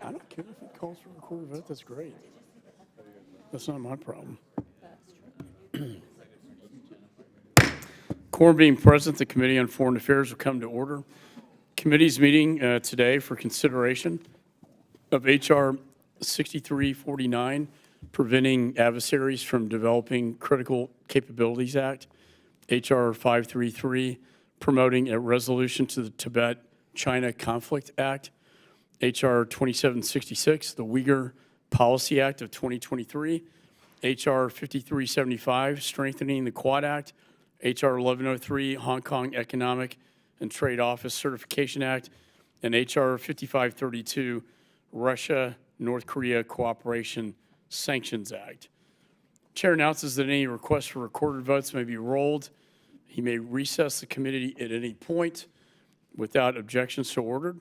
I don't care if it calls for a recorded vote. That's great. That's not my problem. Quorum being present, the Committee on Foreign Affairs will come to order. Committee's meeting today for consideration of H.R. 6349, Preventing Adversaries from Developing Critical Capabilities Act, H.R. 533, Promoting a Resolution to the Tibet-China Conflict Act, H.R. 2766, the Uyghur Policy Act of 2023, H.R. 5375, Strengthening the Quad Act, H.R. 1103, Hong Kong Economic and Trade Office Certification Act, and H.R. 5532, Russia-North Korea Cooperation Sanctions Act. Chair announces that any requests for recorded votes may be rolled. He may recess the committee at any point without objections so ordered.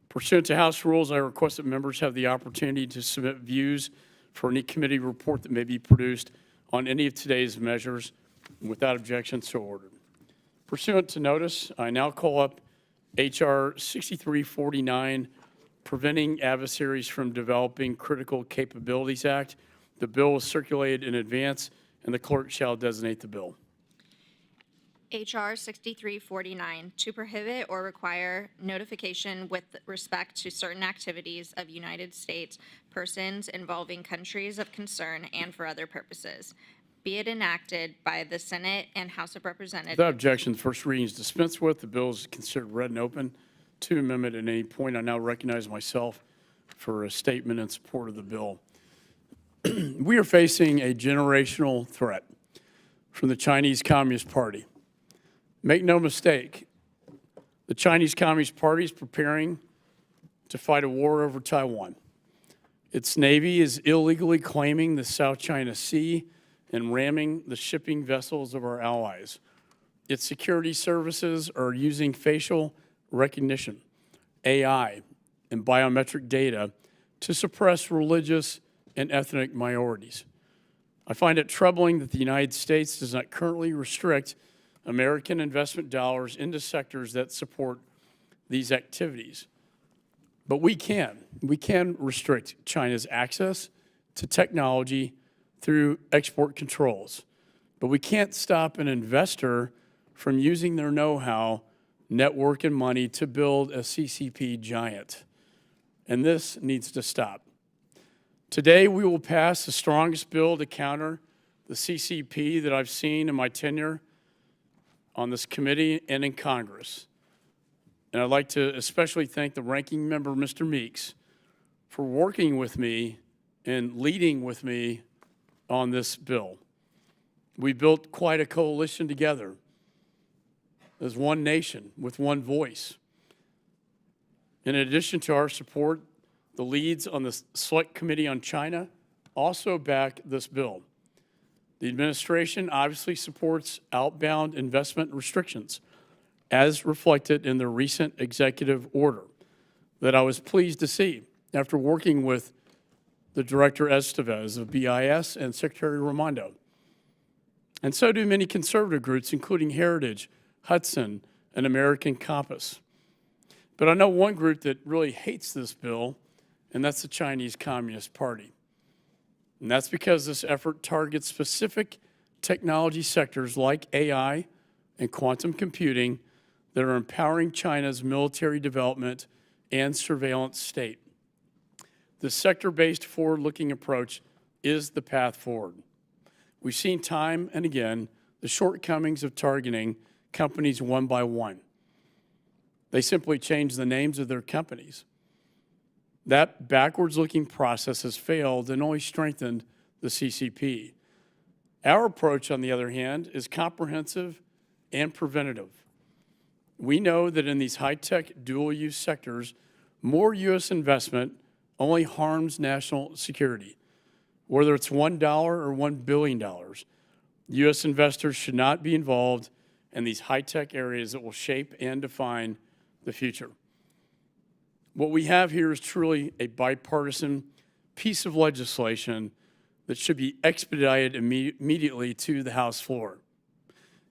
Pursuant to House rules, I request that members have the opportunity to submit views for any committee report that may be produced on any of today's measures. Without objection, so ordered. Pursuant to notice, I now call up H.R. 6349, Preventing Adversaries from Developing Critical Capabilities Act. The bill was circulated in advance, and the clerk shall designate the bill. H.R. 6349, to prohibit or require notification with respect to certain activities of United States persons involving countries of concern and for other purposes. Be it enacted by the Senate and House of Representatives. Without objection, the first reading is dispensed with. The bill is considered read and open to amendment at any point. I now recognize myself for a statement in support of the bill. We are facing a generational threat from the Chinese Communist Party. Make no mistake, the Chinese Communist Party is preparing to fight a war over Taiwan. Its Navy is illegally claiming the South China Sea and ramming the shipping vessels of our allies. Its security services are using facial recognition, AI, and biometric data to suppress religious and ethnic minorities. I find it troubling that the United States does not currently restrict American investment dollars into sectors that support these activities. But we can. We can restrict China's access to technology through export controls. But we can't stop an investor from using their know-how, network, and money to build a CCP giant. And this needs to stop. Today, we will pass the strongest bill to counter the CCP that I've seen in my tenure on this committee and in Congress. And I'd like to especially thank the ranking member, Mr. Meeks, for working with me and leading with me on this bill. We built quite a coalition together as one nation with one voice. In addition to our support, the leads on the Select Committee on China also back this bill. The administration obviously supports outbound investment restrictions, as reflected in the recent executive order that I was pleased to see after working with the Director Estevez of BIS and Secretary Raimondo. And so do many conservative groups, including Heritage, Hudson, and American Compass. But I know one group that really hates this bill, and that's the Chinese Communist Party. And that's because this effort targets specific technology sectors like AI and quantum computing that are empowering China's military development and surveillance state. The sector-based forward-looking approach is the path forward. We've seen time and again the shortcomings of targeting companies one by one. They simply change the names of their companies. That backwards-looking process has failed and only strengthened the CCP. Our approach, on the other hand, is comprehensive and preventative. We know that in these high-tech dual-use sectors, more U.S. investment only harms national security. Whether it's $1 or $1 billion, U.S. investors should not be involved in these high-tech areas that will shape and define the future. What we have here is truly a bipartisan piece of legislation that should be expedited immediately to the House floor.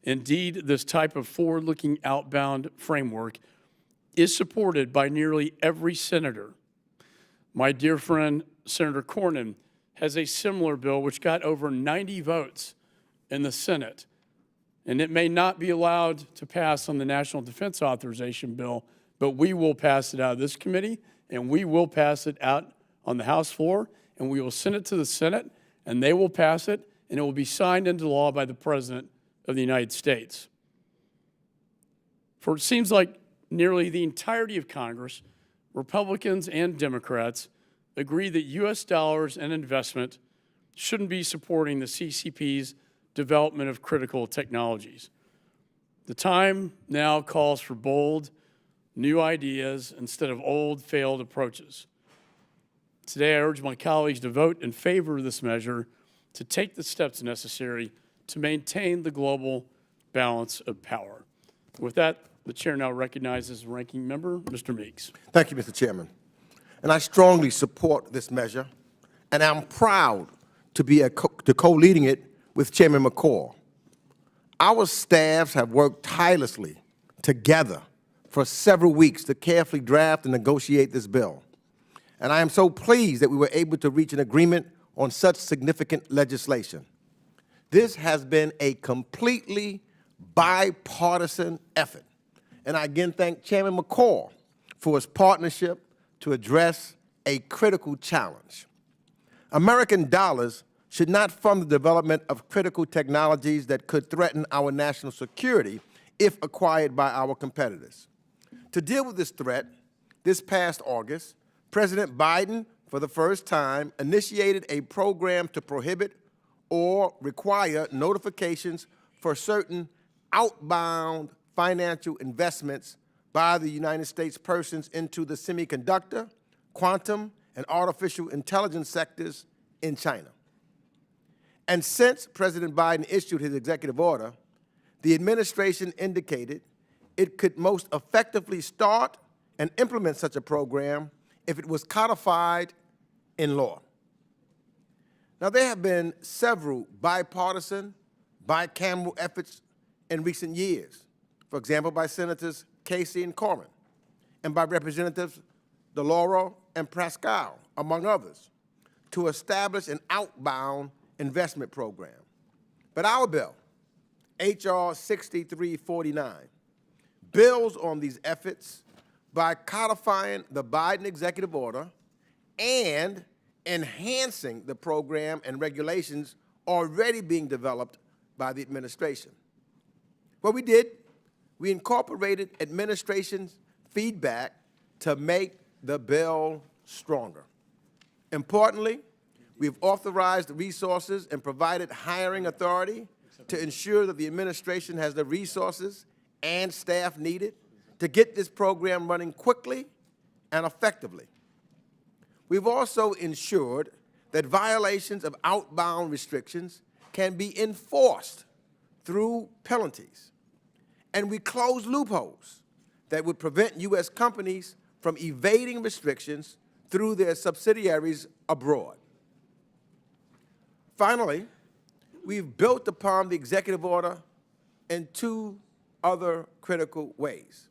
Indeed, this type of forward-looking outbound framework is supported by nearly every senator. My dear friend, Senator Cornyn, has a similar bill which got over 90 votes in the Senate. And it may not be allowed to pass on the National Defense Authorization Bill, but we will pass it out of this committee, and we will pass it out on the House floor, and we will send it to the Senate, and they will pass it, and it will be signed into law by the President of the United States. For it seems like nearly the entirety of Congress, Republicans and Democrats, agree that U.S. dollars and investment shouldn't be supporting the CCP's development of critical technologies. The time now calls for bold, new ideas instead of old, failed approaches. Today, I urge my colleagues to vote in favor of this measure to take the steps necessary to maintain the global balance of power. With that, the chair now recognizes the ranking member, Mr. Meeks. Thank you, Mr. Chairman. And I strongly support this measure, and I'm proud to be co-leading it with Chairman McCaul. Our staffs have worked tirelessly together for several weeks to carefully draft and negotiate this bill. And I am so pleased that we were able to reach an agreement on such significant legislation. This has been a completely bipartisan effort. And I again thank Chairman McCaul for his partnership to address a critical challenge. American dollars should not fund the development of critical technologies that could threaten our national security if acquired by our competitors. To deal with this threat, this past August, President Biden, for the first time, initiated a program to prohibit or require notifications for certain outbound financial investments by the United States persons into the semiconductor, quantum, and artificial intelligence sectors in China. And since President Biden issued his executive order, the administration indicated it could most effectively start and implement such a program if it was codified in law. Now, there have been several bipartisan, bicameral efforts in recent years, for example, by Senators Casey and Cornyn, and by Representatives DeLauro and Pascal, among others, to establish an outbound investment program. But our bill, H.R. 6349, builds on these efforts by codifying the Biden executive order and enhancing the program and regulations already being developed by the administration. What we did, we incorporated administration's feedback to make the bill stronger. Importantly, we've authorized resources and provided hiring authority to ensure that the administration has the resources and staff needed to get this program running quickly and effectively. We've also ensured that violations of outbound restrictions can be enforced through penalties. And we closed loopholes that would prevent U.S. companies from evading restrictions through their subsidiaries abroad. Finally, we've built upon the executive order in two other critical ways.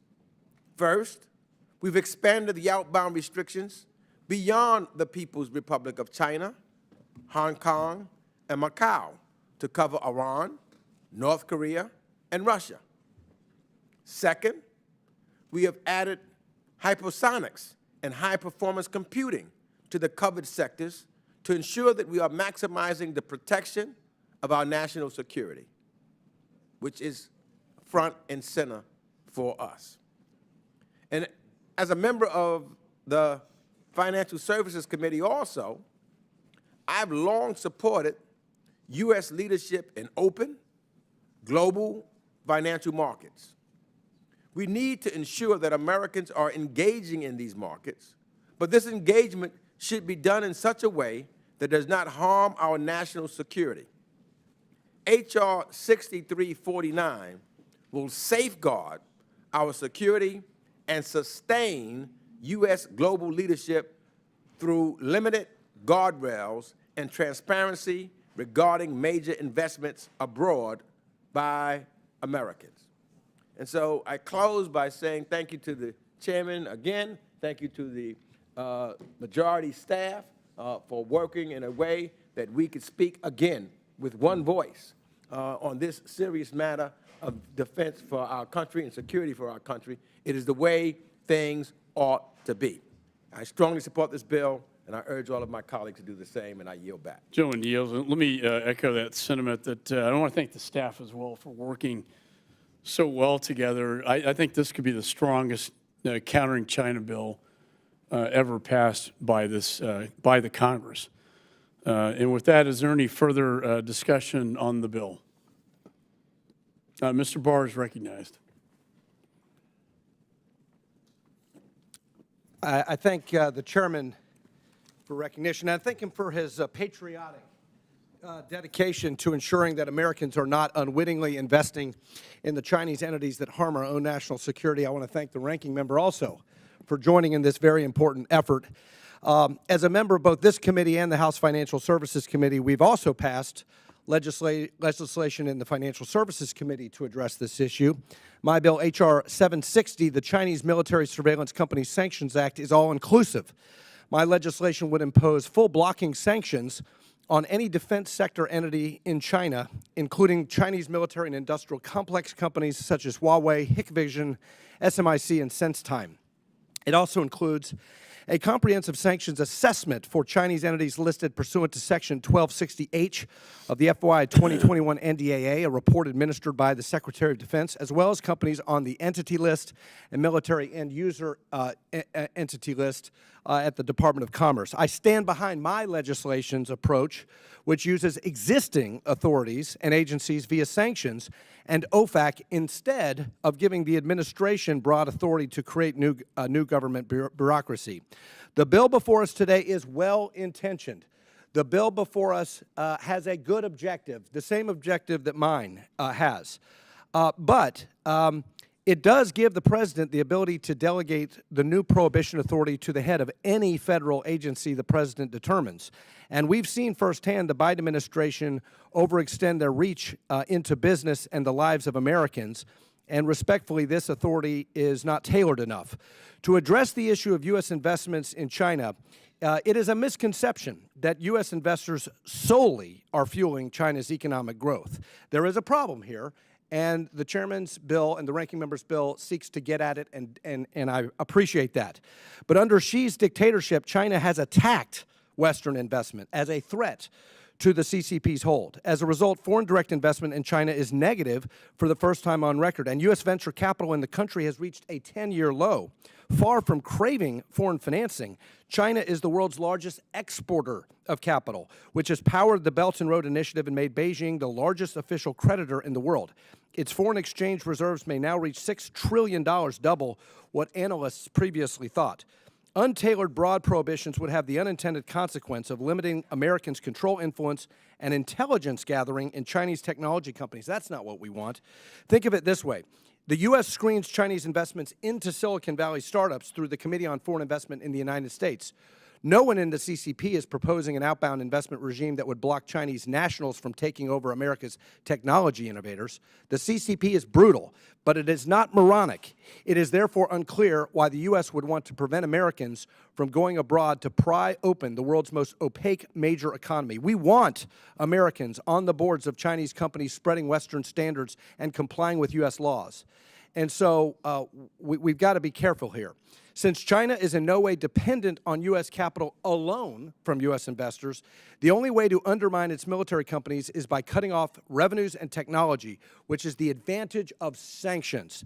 First, we've expanded the outbound restrictions beyond the People's Republic of China, Hong Kong, and Macau to cover Iran, North Korea, and Russia. Second, we have added hypersonics and high-performance computing to the covered sectors to ensure that we are maximizing the protection of our national security, which is front and center for us. And as a member of the Financial Services Committee also, I've long supported U.S. leadership in open, global financial markets. We need to ensure that Americans are engaging in these markets, but this engagement should be done in such a way that does not harm our national security. H.R. 6349 will safeguard our security and sustain U.S. global leadership through limited guardrails and transparency regarding major investments abroad by Americans. And so I close by saying thank you to the chairman again, thank you to the majority staff for working in a way that we could speak again with one voice on this serious matter of defense for our country and security for our country. It is the way things ought to be. I strongly support this bill, and I urge all of my colleagues to do the same, and I yield back. Gentleman yields. Let me echo that sentiment that I want to thank the staff as well for working so well together. I think this could be the strongest countering China bill ever passed by the Congress. And with that, is there any further discussion on the bill? Mr. Barr is recognized. I thank the chairman for recognition. I thank him for his patriotic dedication to ensuring that Americans are not unwittingly investing in the Chinese entities that harm our own national security. I want to thank the ranking member also for joining in this very important effort. As a member of both this committee and the House Financial Services Committee, we've also passed legislation in the Financial Services Committee to address this issue. My bill, H.R. 760, the Chinese Military Surveillance Companies Sanctions Act, is all-inclusive. My legislation would impose full blocking sanctions on any defense sector entity in China, including Chinese military and industrial complex companies such as Huawei, Hikvision, SMIC, and SenseTime. It also includes a comprehensive sanctions assessment for Chinese entities listed pursuant to Section 1260H of the FY 2021 NDAA, a report administered by the Secretary of Defense, as well as companies on the entity list and military end user entity list at the Department of Commerce. I stand behind my legislation's approach, which uses existing authorities and agencies via sanctions and OFAC instead of giving the administration broad authority to create new government bureaucracy. The bill before us today is well-intentioned. The bill before us has a good objective, the same objective that mine has. But it does give the president the ability to delegate the new prohibition authority to the head of any federal agency the president determines. And we've seen firsthand the Biden administration overextend their reach into business and the lives of Americans. And respectfully, this authority is not tailored enough. To address the issue of U.S. investments in China, it is a misconception that U.S. investors solely are fueling China's economic growth. There is a problem here, and the chairman's bill and the ranking member's bill seeks to get at it, and I appreciate that. But under Xi's dictatorship, China has attacked Western investment as a threat to the CCP's hold. As a result, foreign direct investment in China is negative for the first time on record, and U.S. venture capital in the country has reached a 10-year low. Far from craving foreign financing, China is the world's largest exporter of capital, which has powered the Belt and Road Initiative and made Beijing the largest official creditor in the world. Its foreign exchange reserves may now reach $6 trillion, double what analysts previously thought. Untailored broad prohibitions would have the unintended consequence of limiting Americans' control, influence, and intelligence gathering in Chinese technology companies. That's not what we want. Think of it this way. The U.S. screens Chinese investments into Silicon Valley startups through the Committee on Foreign Investment in the United States. No one in the CCP is proposing an outbound investment regime that would block Chinese nationals from taking over America's technology innovators. The CCP is brutal, but it is not moronic. It is therefore unclear why the U.S. would want to prevent Americans from going abroad to pry open the world's most opaque major economy. We want Americans on the boards of Chinese companies spreading Western standards and complying with U.S. laws. And so we've got to be careful here. Since China is in no way dependent on U.S. capital alone from U.S. investors, the only way to undermine its military companies is by cutting off revenues and technology, which is the advantage of sanctions.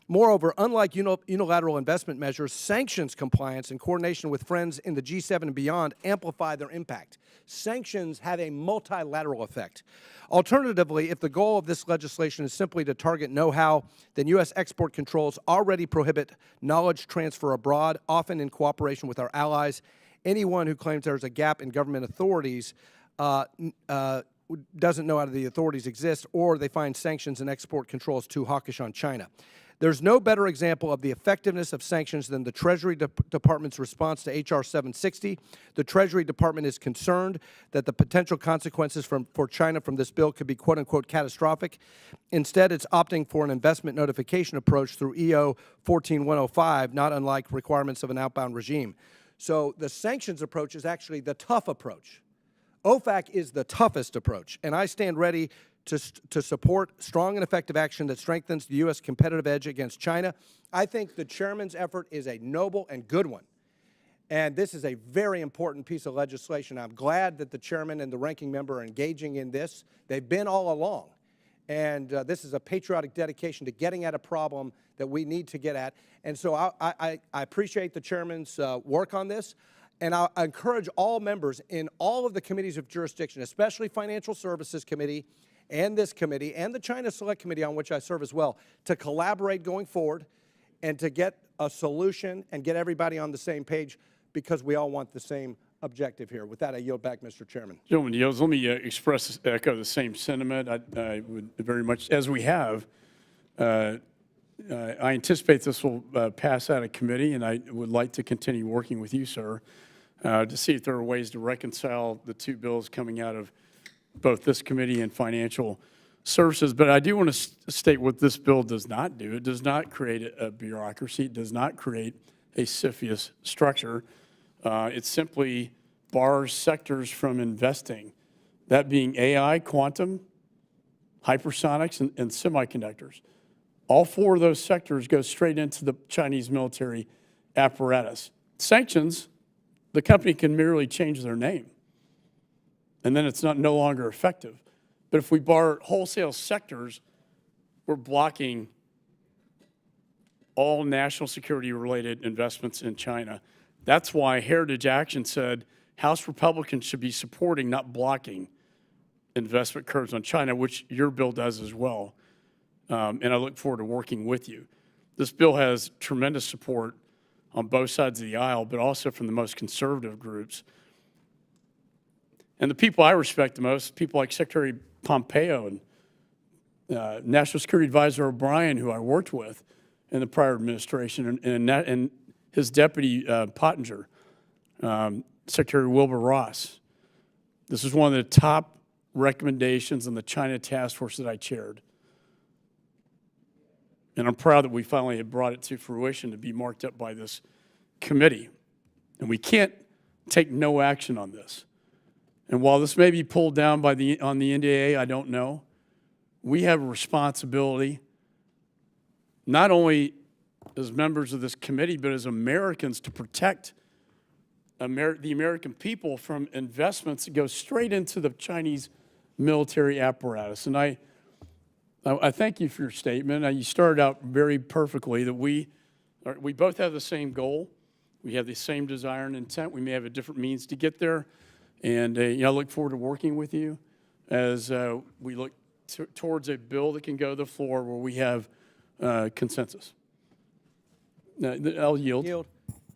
Moreover, unlike unilateral investment measures, sanctions compliance and coordination with friends in the G7 and beyond amplify their impact. Sanctions have a multilateral effect. Alternatively, if the goal of this legislation is simply to target know-how, then U.S. export controls already prohibit knowledge transfer abroad, often in cooperation with our allies. Anyone who claims there's a gap in government authorities doesn't know how the authorities exist, or they find sanctions and export controls too hawkish on China. There's no better example of the effectiveness of sanctions than the Treasury Department's response to H.R. 760. The Treasury Department is concerned that the potential consequences for China from this bill could be quote-unquote catastrophic. Instead, it's opting for an investment notification approach through EO 14105, not unlike requirements of an outbound regime. So the sanctions approach is actually the tough approach. OFAC is the toughest approach, and I stand ready to support strong and effective action that strengthens the U.S. competitive edge against China. I think the chairman's effort is a noble and good one, and this is a very important piece of legislation. I'm glad that the chairman and the ranking member are engaging in this. They've been all along, and this is a patriotic dedication to getting at a problem that we need to get at. And so I appreciate the chairman's work on this. And I encourage all members in all of the committees of jurisdiction, especially Financial Services Committee and this committee and the China Select Committee on which I serve as well, to collaborate going forward and to get a solution and get everybody on the same page, because we all want the same objective here. With that, I yield back, Mr. Chairman. Gentleman yields. Let me echo the same sentiment. I would very much, as we have, I anticipate this will pass out of committee, and I would like to continue working with you, sir, to see if there are ways to reconcile the two bills coming out of both this committee and financial services. But I do want to state what this bill does not do. It does not create a bureaucracy. It does not create a CFIUS structure. It simply bars sectors from investing, that being AI, quantum, hypersonics, and semiconductors. All four of those sectors go straight into the Chinese military apparatus. Sanctions, the company can merely change their name, and then it's no longer effective. But if we bar wholesale sectors, we're blocking all national security-related investments in China. That's why Heritage Action said House Republicans should be supporting, not blocking, investment curbs on China, which your bill does as well. And I look forward to working with you. This bill has tremendous support on both sides of the aisle, but also from the most conservative groups. And the people I respect the most, people like Secretary Pompeo and National Security Advisor O'Brien, who I worked with in the prior administration, and his deputy, Pottinger, Secretary Wilbur Ross. This is one of the top recommendations in the China task force that I chaired. And I'm proud that we finally have brought it to fruition to be marked up by this committee. And we can't take no action on this. And while this may be pulled down on the NDAA, I don't know, we have a responsibility, not only as members of this committee, but as Americans, to protect the American people from investments that go straight into the Chinese military apparatus. And I thank you for your statement. You started out very perfectly that we both have the same goal. We have the same desire and intent. We may have a different means to get there. And I look forward to working with you as we look towards a bill that can go to the floor where we have consensus. I'll yield. Yield.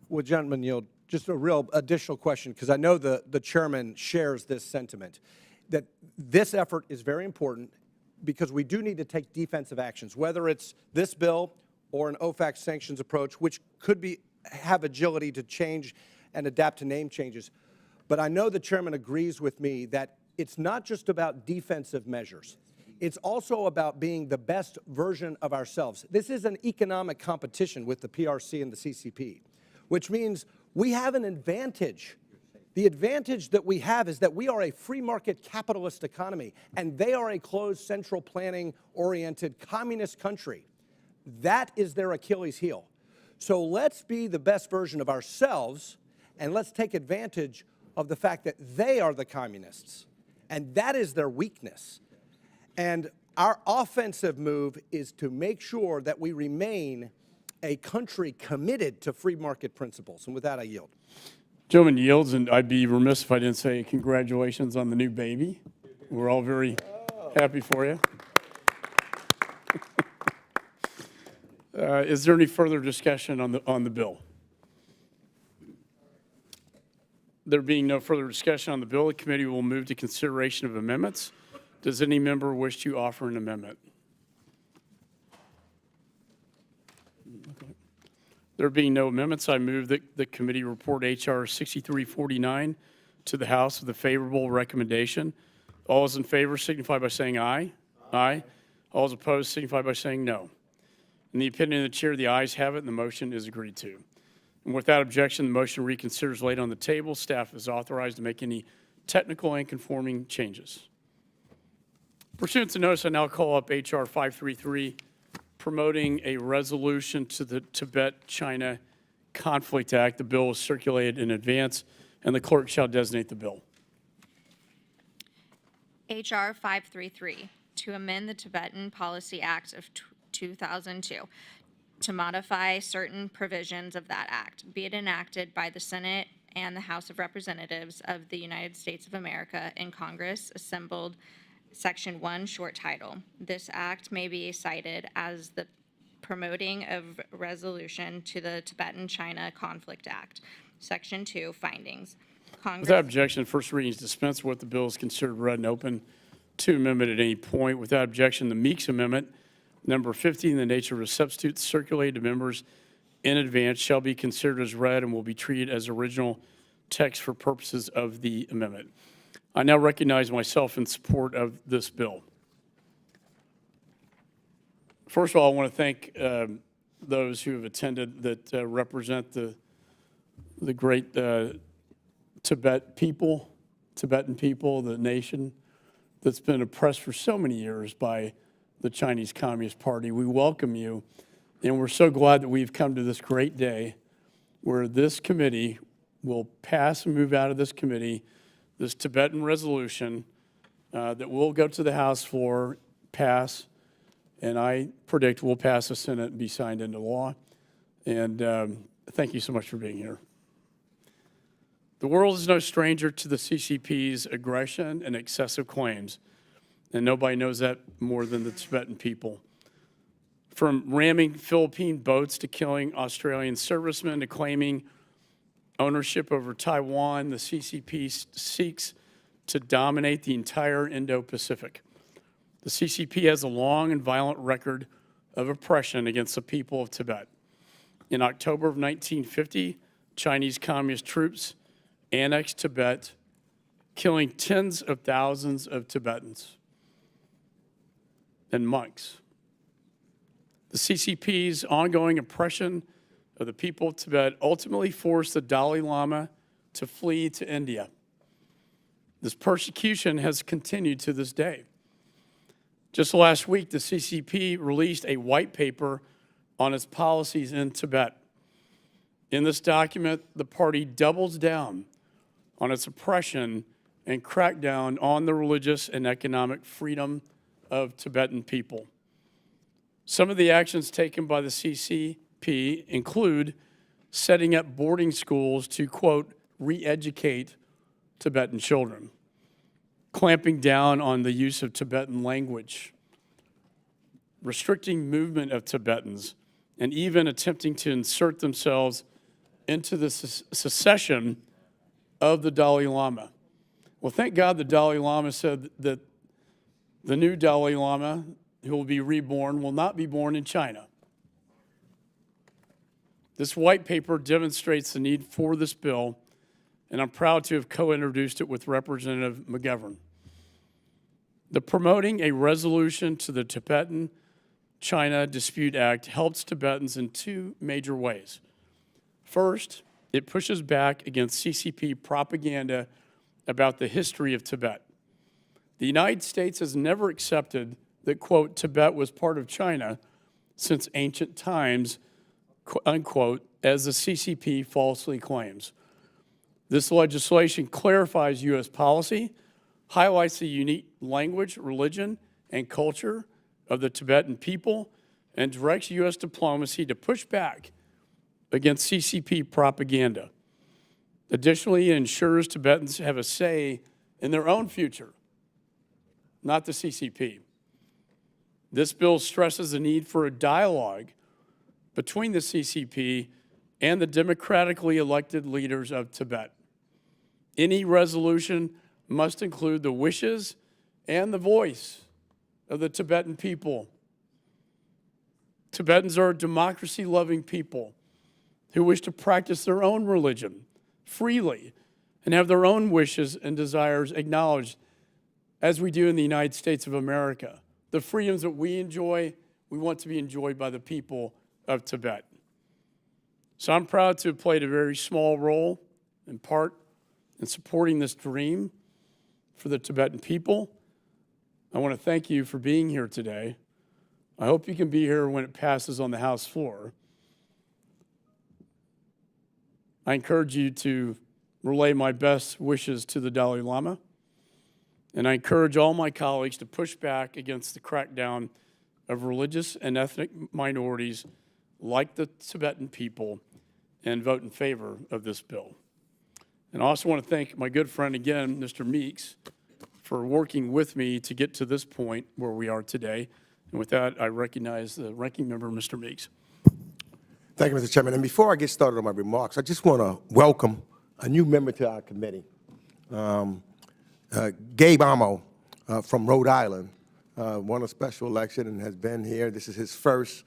Would gentlemen yield? Just a real additional question, because I know the chairman shares this sentiment, that this effort is very important because we do need to take defensive actions, whether it's this bill or an OFAC sanctions approach, which could have agility to change and adapt to name changes. But I know the chairman agrees with me that it's not just about defensive measures. It's also about being the best version of ourselves. This is an economic competition with the PRC and the CCP, which means we have an advantage. The advantage that we have is that we are a free market capitalist economy, and they are a closed, central planning-oriented communist country. That is their Achilles heel. So let's be the best version of ourselves, and let's take advantage of the fact that they are the communists, and that is their weakness. And our offensive move is to make sure that we remain a country committed to free market principles. And with that, I yield. Gentleman yields, and I'd be remiss if I didn't say congratulations on the new baby. We're all very happy for you. Is there any further discussion on the bill? There being no further discussion on the bill, the committee will move to consideration of amendments. Does any member wish to offer an amendment? Okay. There being no amendments, I move that the committee report H.R. 6349 to the House with a favorable recommendation. All those in favor signify by saying aye. Aye. All those opposed signify by saying no. In the opinion of the chair, the ayes have it, and the motion is agreed to. And without objection, the motion to reconsider is laid on the table. Staff is authorized to make any technical and conforming changes. Pursuant to notice, I now call up H.R. 533, promoting a resolution to the Tibet-China Conflict Act. The bill was circulated in advance, and the clerk shall designate the bill. H.R. 533, to amend the Tibetan Policy Act of 2002, to modify certain provisions of that act, be it enacted by the Senate and the House of Representatives of the United States of America in Congress assembled, Section 1, short title. This act may be cited as the promoting of resolution to the Tibetan-China Conflict Act. Section 2, findings. Without objection, first reading is dispensed with. The bill is considered read and open to amendment at any point. Without objection, the Meeks Amendment, number 50, in the nature of a substitute circulated to members in advance, shall be considered as read and will be treated as original text for purposes of the amendment. I now recognize myself in support of this bill. First of all, I want to thank those who have attended that represent the great Tibetan people, the nation that's been oppressed for so many years by the Chinese Communist Party. We welcome you, and we're so glad that we've come to this great day where this committee will pass and move out of this committee this Tibetan resolution that will go to the House floor, pass, and I predict will pass the Senate and be signed into law. And thank you so much for being here. The world is no stranger to the CCP's aggression and excessive claims, and nobody knows that more than the Tibetan people. From ramming Philippine boats to killing Australian servicemen to claiming ownership over Taiwan, the CCP seeks to dominate the entire Indo-Pacific. The CCP has a long and violent record of oppression against the people of Tibet. In October of 1950, Chinese communist troops annexed Tibet, killing tens of thousands of Tibetans and monks. The CCP's ongoing oppression of the people of Tibet ultimately forced the Dalai Lama to flee to India. This persecution has continued to this day. Just last week, the CCP released a white paper on its policies in Tibet. In this document, the party doubles down on its oppression and crackdown on the religious and economic freedom of Tibetan people. Some of the actions taken by the CCP include setting up boarding schools to, quote, re-educate Tibetan children, clamping down on the use of Tibetan language, restricting movement of Tibetans, and even attempting to insert themselves into the secession of the Dalai Lama. Well, thank God the Dalai Lama said that the new Dalai Lama, who will be reborn, will not be born in China. This white paper demonstrates the need for this bill, and I'm proud to have co-introduced it with Representative McGovern. The promoting a resolution to the Tibetan-China Dispute Act helps Tibetans in two major ways. First, it pushes back against CCP propaganda about the history of Tibet. The United States has never accepted that, quote, Tibet was part of China since ancient times, unquote, as the CCP falsely claims. This legislation clarifies U.S. policy, highlights the unique language, religion, and culture of the Tibetan people, and directs U.S. diplomacy to push back against CCP propaganda. Additionally, it ensures Tibetans have a say in their own future, not the CCP. This bill stresses the need for a dialogue between the CCP and the democratically elected leaders of Tibet. Any resolution must include the wishes and the voice of the Tibetan people. Tibetans are a democracy-loving people who wish to practice their own religion freely and have their own wishes and desires acknowledged, as we do in the United States of America. The freedoms that we enjoy, we want to be enjoyed by the people of Tibet. So I'm proud to have played a very small role, in part, in supporting this dream for the Tibetan people. I want to thank you for being here today. I hope you can be here when it passes on the House floor. I encourage you to relay my best wishes to the Dalai Lama, and I encourage all my colleagues to push back against the crackdown of religious and ethnic minorities like the Tibetan people and vote in favor of this bill. And I also want to thank my good friend again, Mr. Meeks, for working with me to get to this point where we are today. And with that, I recognize the ranking member, Mr. Meeks. Thank you, Mr. Chairman. And before I get started on my remarks, I just want to welcome a new member to our committee, Gabe Amo from Rhode Island, won a special election and has been here. This is his first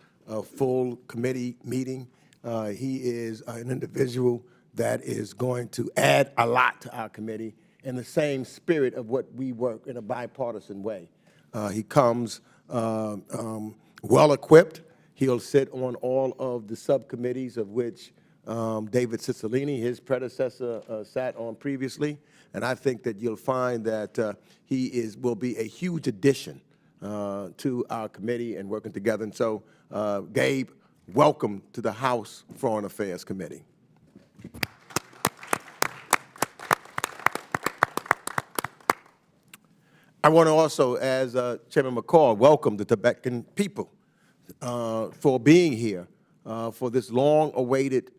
full committee meeting. He is an individual that is going to add a lot to our committee in the same spirit of what we work in a bipartisan way. He comes well-equipped. He'll sit on all of the subcommittees of which David Cicilline, his predecessor, sat on previously. And I think that you'll find that he will be a huge addition to our committee and working together. And so, Gabe, welcome to the House Foreign Affairs Committee. I want to also, as Chairman McCaul, welcome the Tibetan people for being here for this long-awaited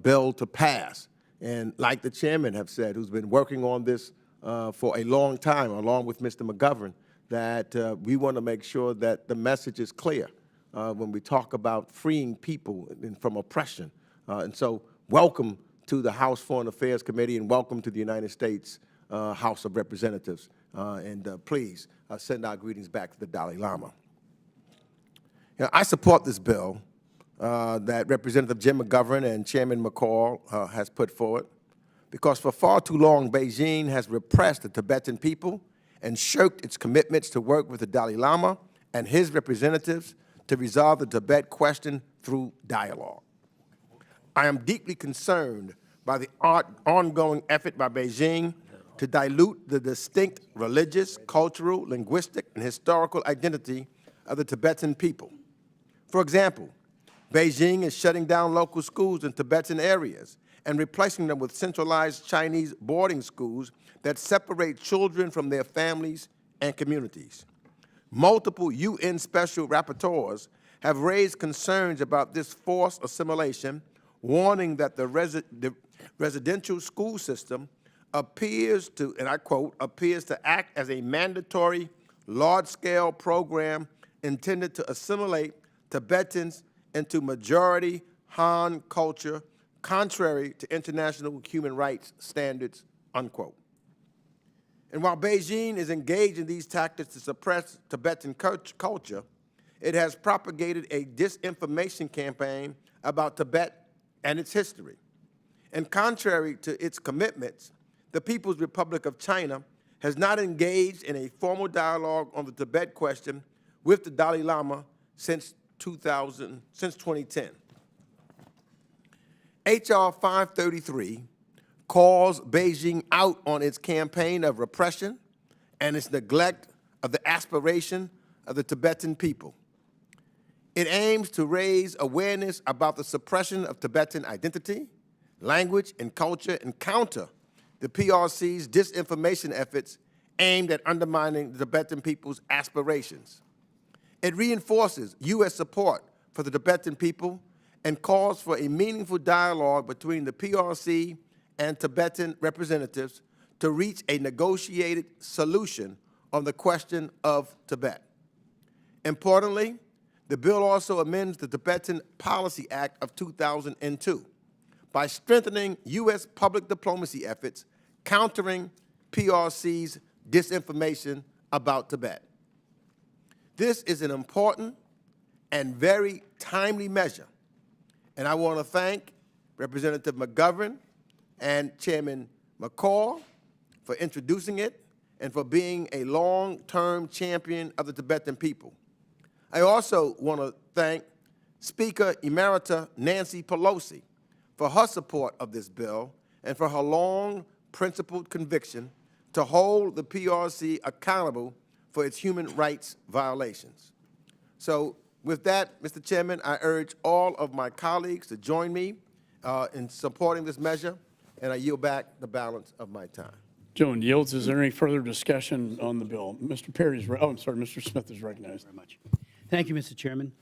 bill to pass. And like the chairman have said, who's been working on this for a long time, along with Mr. McGovern, that we want to make sure that the message is clear when we talk about freeing people from oppression. And so welcome to the House Foreign Affairs Committee and welcome to the United States House of Representatives. Please send our greetings back to the Dalai Lama. You know, I support this bill that Representative Jim McGovern and Chairman McCaul has put forward because for far too long, Beijing has repressed the Tibetan people and shirked its commitments to work with the Dalai Lama and his representatives to resolve the Tibet question through dialogue. I am deeply concerned by the ongoing effort by Beijing to dilute the distinct religious, cultural, linguistic, and historical identity of the Tibetan people. For example, Beijing is shutting down local schools in Tibetan areas and replacing them with centralized Chinese boarding schools that separate children from their families and communities. Multiple UN special rapporteurs have raised concerns about this forced assimilation, warning that the residential school system appears to, and I quote, appears to act as a mandatory large-scale program intended to assimilate Tibetans into majority Han culture, contrary to international human rights standards, unquote. And while Beijing is engaged in these tactics to suppress Tibetan culture, it has propagated a disinformation campaign about Tibet and its history. And contrary to its commitments, the People's Republic of China has not engaged in a formal dialogue on the Tibet question with the Dalai Lama since 2010. H.R. 533 calls Beijing out on its campaign of repression and its neglect of the aspiration of the Tibetan people. It aims to raise awareness about the suppression of Tibetan identity, language, and culture, and counter the PRC's disinformation efforts aimed at undermining the Tibetan people's aspirations. It reinforces U.S. support for the Tibetan people and calls for a meaningful dialogue between the PRC and Tibetan representatives to reach a negotiated solution on the question of Tibet. Importantly, the bill also amends the Tibetan Policy Act of 2002 by strengthening U.S. public diplomacy efforts countering PRC's disinformation about Tibet. This is an important and very timely measure, and I want to thank Representative McGovern and Chairman McCaul for introducing it and for being a long-term champion of the Tibetan people. I also want to thank Speaker Emerita Nancy Pelosi for her support of this bill and for her long principled conviction to hold the PRC accountable for its human rights violations. So with that, Mr. Chairman, I urge all of my colleagues to join me in supporting this measure, and I yield back the balance of my time. Gentleman yields. Is there any further discussion on the bill? Mr. Perry's, oh, I'm sorry, Mr. Smith is recognized. Very much. Thank you, Mr. Chairman.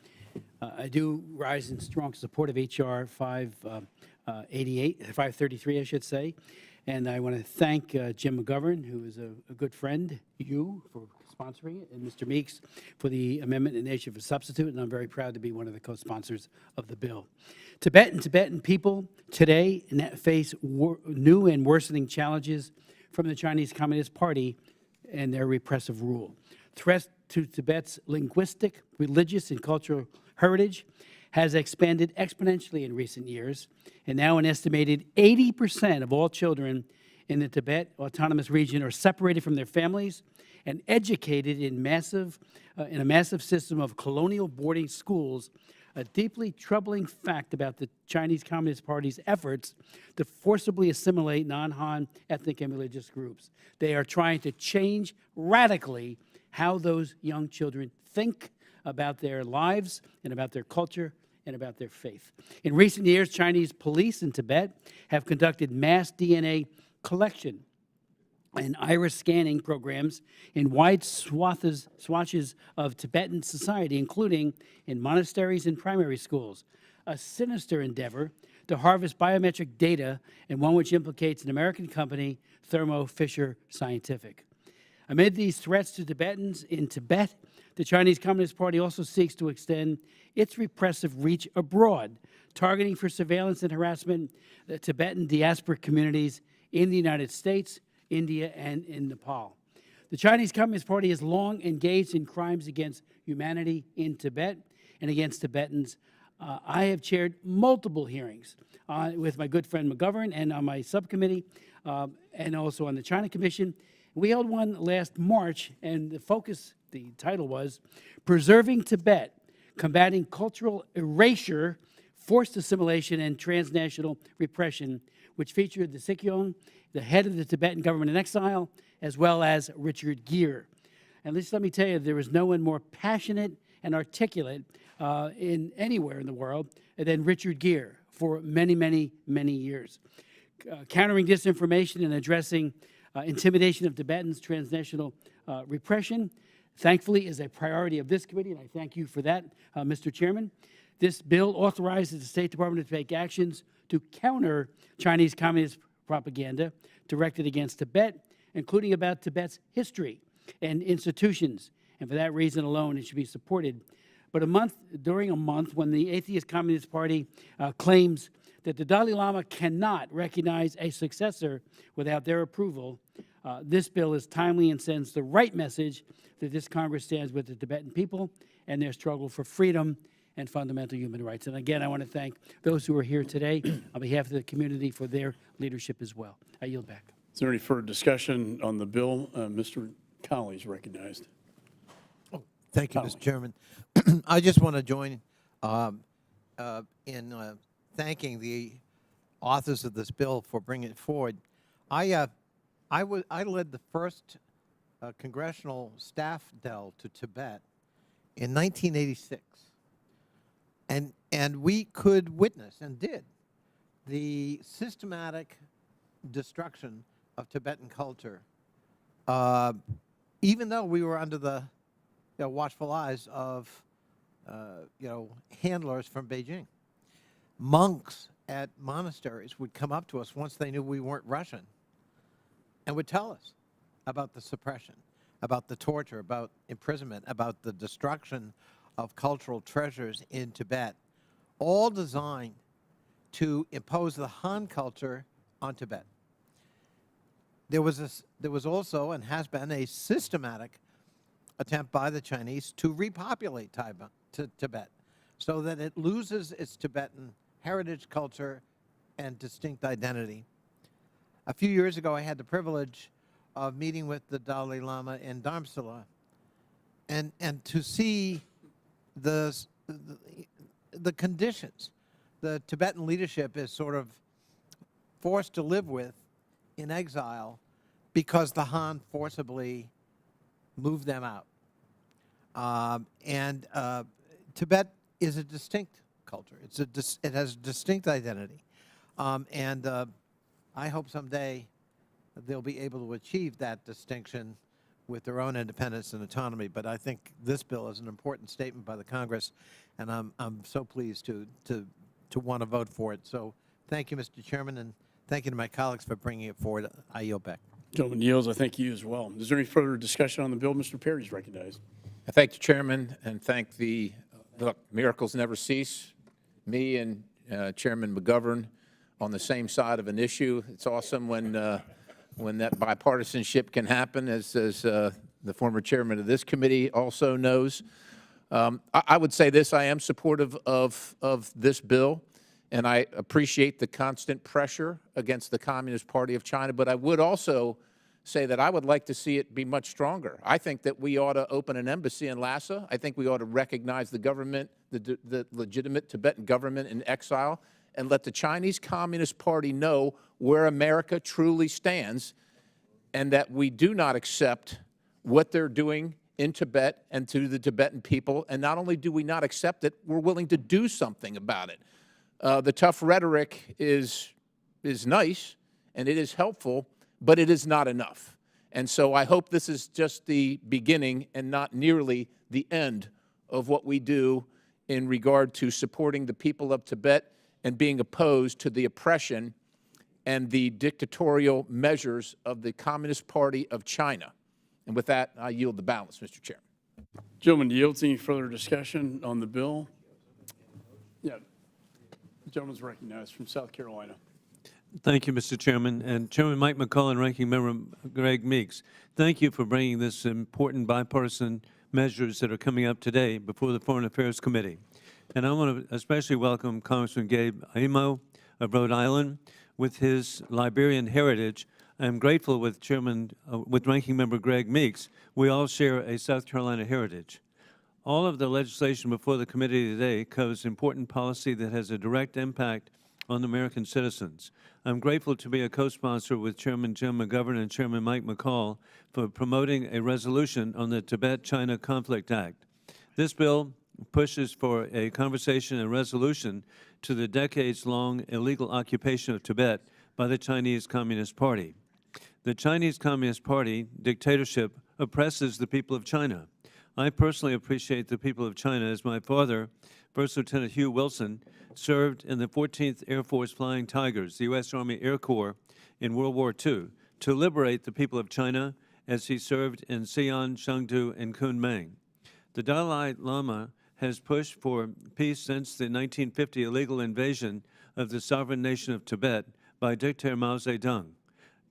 I do rise in strong support of H.R. 533, I should say. And I want to thank Jim McGovern, who is a good friend, you, for sponsoring it, and Mr. Meeks for the amendment in nature of a substitute, and I'm very proud to be one of the co-sponsors of the bill. Tibetan people today face new and worsening challenges from the Chinese Communist Party and their repressive rule. Threats to Tibet's linguistic, religious, and cultural heritage has expanded exponentially in recent years, and now an estimated 80% of all children in the Tibet Autonomous Region are separated from their families and educated in a massive system of colonial boarding schools, a deeply troubling fact about the Chinese Communist Party's efforts to forcibly assimilate non-Han ethnic and religious groups. They are trying to change radically how those young children think about their lives and about their culture and about their faith. In recent years, Chinese police in Tibet have conducted mass DNA collection and iris scanning programs in wide swatches of Tibetan society, including in monasteries and primary schools, a sinister endeavor to harvest biometric data, and one which implicates an American company, Thermo Fisher Scientific. Amid these threats to Tibetans in Tibet, the Chinese Communist Party also seeks to extend its repressive reach abroad, targeting for surveillance and harassment the Tibetan diaspora communities in the United States, India, and in Nepal. The Chinese Communist Party has long engaged in crimes against humanity in Tibet and against Tibetans. I have chaired multiple hearings with my good friend McGovern and on my subcommittee and also on the China Commission. We held one last March, and the title was Preserving Tibet, Combating Cultural Erasure, Forced Assimilation, and Transnational Repression, which featured the Sikyong, the head of the Tibetan government in exile, as well as Richard Gere. And let me tell you, there is no one more passionate and articulate in anywhere in the world than Richard Gere for many, many, many years. Countering disinformation and addressing intimidation of Tibetans, transnational repression, thankfully, is a priority of this committee, and I thank you for that, Mr. Chairman. This bill authorizes the State Department to take actions to counter Chinese Communist propaganda directed against Tibet, including about Tibet's history and institutions. And for that reason alone, it should be supported. But during a month when the Atheist Communist Party claims that the Dalai Lama cannot recognize a successor without their approval, this bill is timely and sends the right message that this Congress stands with the Tibetan people and their struggle for freedom and fundamental human rights. And again, I want to thank those who are here today on behalf of the community for their leadership as well. I yield back. Is there any further discussion on the bill? Mr. Colley is recognized. Thank you, Mr. Chairman. I just want to join in thanking the authors of this bill for bringing it forward. I led the first congressional staff del to Tibet in 1986, and we could witness and did the systematic destruction of Tibetan culture, even though we were under the watchful eyes of handlers from Beijing. Monks at monasteries would come up to us once they knew we weren't Russian and would tell us about the suppression, about the torture, about imprisonment, about the destruction of cultural treasures in Tibet, all designed to impose the Han culture on Tibet. There was also and has been a systematic attempt by the Chinese to repopulate Tibet so that it loses its Tibetan heritage, culture, and distinct identity. A few years ago, I had the privilege of meeting with the Dalai Lama in Dharamsala, and to see the conditions the Tibetan leadership is sort of forced to live with in exile because the Han forcibly moved them out. Tibet is a distinct culture. It has a distinct identity. I hope someday they'll be able to achieve that distinction with their own independence and autonomy. But I think this bill is an important statement by the Congress, and I'm so pleased to want to vote for it. So thank you, Mr. Chairman, and thank you to my colleagues for bringing it forward. I yield back. Gentleman yields. I thank you as well. Is there any further discussion on the bill? Mr. Perry is recognized. I thank the chairman and thank the look, miracles never cease. Me and Chairman McGovern on the same side of an issue. It's awesome when that bipartisanship can happen, as the former chairman of this committee also knows. I would say this: I am supportive of this bill, and I appreciate the constant pressure against the Communist Party of China. But I would also say that I would like to see it be much stronger. I think that we ought to open an embassy in Lhasa. I think we ought to recognize the government, the legitimate Tibetan government in exile, and let the Chinese Communist Party know where America truly stands, and that we do not accept what they're doing in Tibet and to the Tibetan people. And not only do we not accept it, we're willing to do something about it. The tough rhetoric is nice, and it is helpful, but it is not enough. And so I hope this is just the beginning and not nearly the end of what we do in regard to supporting the people of Tibet and being opposed to the oppression and the dictatorial measures of the Communist Party of China. And with that, I yield the balance, Mr. Chairman. Gentleman yields. Any further discussion on the bill? Yeah. The gentleman's recognized from South Carolina. Thank you, Mr. Chairman. And Chairman Mike McCaul and Ranking Member Greg Meeks, thank you for bringing this important bipartisan measures that are coming up today before the Foreign Affairs Committee. And I want to especially welcome Congressman Gabe Aimo of Rhode Island with his Liberian heritage. I'm grateful with with Ranking Member Greg Meeks. We all share a South Carolina heritage. All of the legislation before the committee today covers important policy that has a direct impact on American citizens. I'm grateful to be a co-sponsor with Chairman Jim McGovern and Chairman Mike McCaul for promoting a resolution on the Tibet-China Conflict Act. This bill pushes for a conversation and resolution to the decades-long illegal occupation of Tibet by the Chinese Communist Party. The Chinese Communist Party dictatorship oppresses the people of China. I personally appreciate the people of China as my father, First Lieutenant Hugh Wilson, served in the 14th Air Force Flying Tigers, the U.S. Army Air Corps, in World War II, to liberate the people of China as he served in Xi'an, Chengdu, and Kunming. The Dalai Lama has pushed for peace since the 1950 illegal invasion of the sovereign nation of Tibet by dictator Mao Zedong.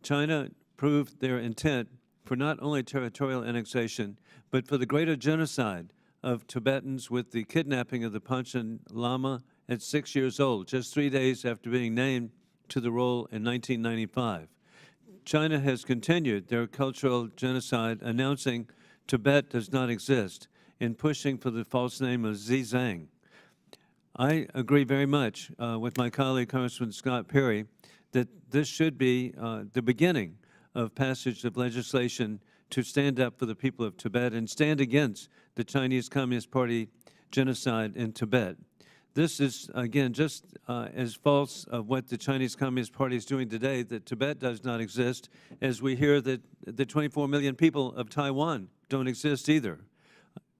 China proved their intent for not only territorial annexation, but for the greater genocide of Tibetans with the kidnapping of the Panchen Lama at 6 years old, just 3 days after being named to the role in 1995. China has continued their cultural genocide, announcing Tibet does not exist and pushing for the false name of Xinjiang. I agree very much with my colleague, Congressman Scott Perry, that this should be the beginning of passage of legislation to stand up for the people of Tibet and stand against the Chinese Communist Party genocide in Tibet. This is, again, just as false of what the Chinese Communist Party is doing today, that Tibet does not exist, as we hear that the 24 million people of Taiwan don't exist either.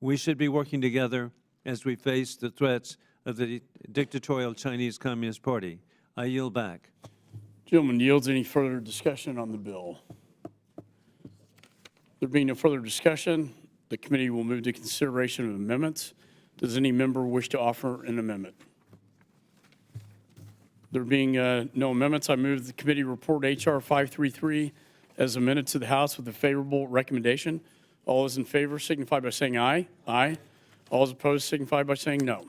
We should be working together as we face the threats of the dictatorial Chinese Communist Party. I yield back. Gentleman yields. Any further discussion on the bill? There being no further discussion, the committee will move to consideration of amendments. Does any member wish to offer an amendment? There being no amendments, I move the committee report H.R. 533 as amended to the House with a favorable recommendation. All those in favor signify by saying aye. Aye. All those opposed signify by saying no.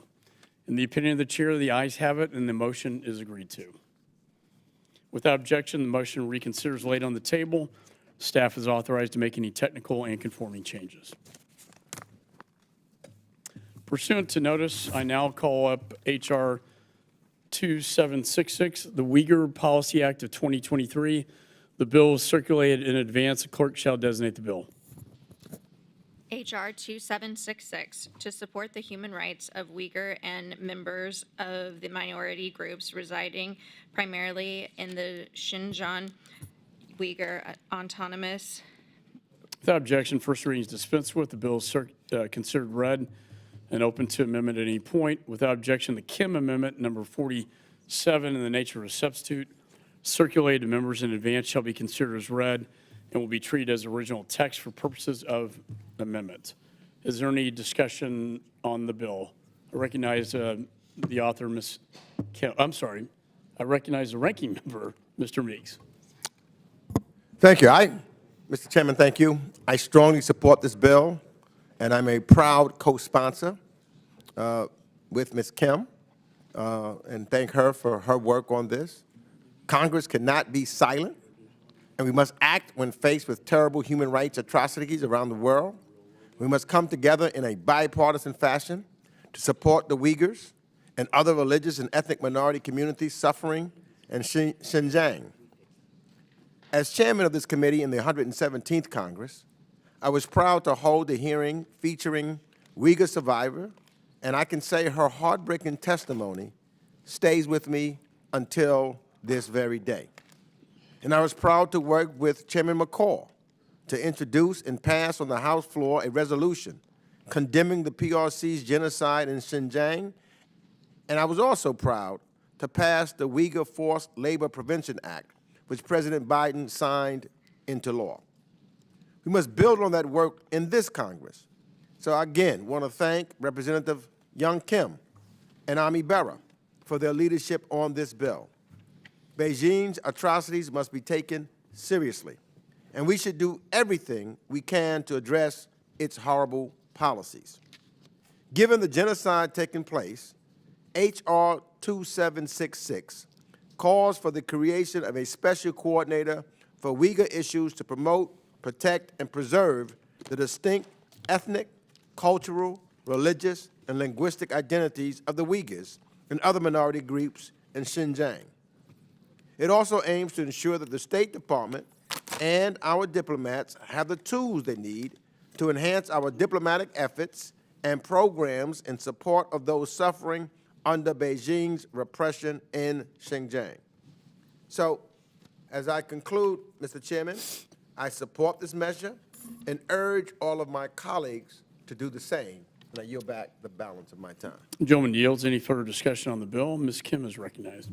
In the opinion of the chair, the ayes have it, and the motion is agreed to. Without objection, the motion reconsiders laid on the table. Staff is authorized to make any technical and conforming changes. Pursuant to notice, I now call up H.R. 2766, the Uyghur Policy Act of 2023. The bill is circulated in advance. The clerk shall designate the bill. HR 2766, to support the human rights of Uyghur and members of the minority groups residing primarily in the Xinjiang Uyghur Autonomous. Without objection, first reading is dispensed with. The bill is considered read and open to amendment at any point. Without objection, the Kim Amendment, number 47, in the nature of a substitute, circulated to members in advance, shall be considered as read and will be treated as original text for purposes of amendment. Is there any discussion on the bill? I recognize the author, Ms. Kim. I'm sorry. I recognize the ranking member, Mr. Meeks. Thank you. Mr. Chairman, thank you. I strongly support this bill, and I'm a proud co-sponsor with Ms. Kim, and thank her for her work on this. Congress cannot be silent, and we must act when faced with terrible human rights atrocities around the world. We must come together in a bipartisan fashion to support the Uyghurs and other religious and ethnic minority communities suffering in Xinjiang. As chairman of this committee in the 117th Congress, I was proud to hold a hearing featuring Uyghur survivor, and I can say her heartbreaking testimony stays with me until this very day. And I was proud to work with Chairman McCaul to introduce and pass on the House floor a resolution condemning the PRC's genocide in Xinjiang. And I was also proud to pass the Uyghur Forced Labor Prevention Act, which President Biden signed into law. We must build on that work in this Congress. So again, want to thank Representative Young Kim and Ami Bera for their leadership on this bill. Beijing's atrocities must be taken seriously, and we should do everything we can to address its horrible policies. Given the genocide taking place, H.R. 2766 calls for the creation of a special coordinator for Uyghur issues to promote, protect, and preserve the distinct ethnic, cultural, religious, and linguistic identities of the Uyghurs and other minority groups in Xinjiang. It also aims to ensure that the State Department and our diplomats have the tools they need to enhance our diplomatic efforts and programs in support of those suffering under Beijing's repression in Xinjiang. So, as I conclude, Mr. Chairman, I support this measure and urge all of my colleagues to do the same. And I yield back the balance of my time. The gentleman yields. Any further discussion on the bill? Ms. Kim is recognized.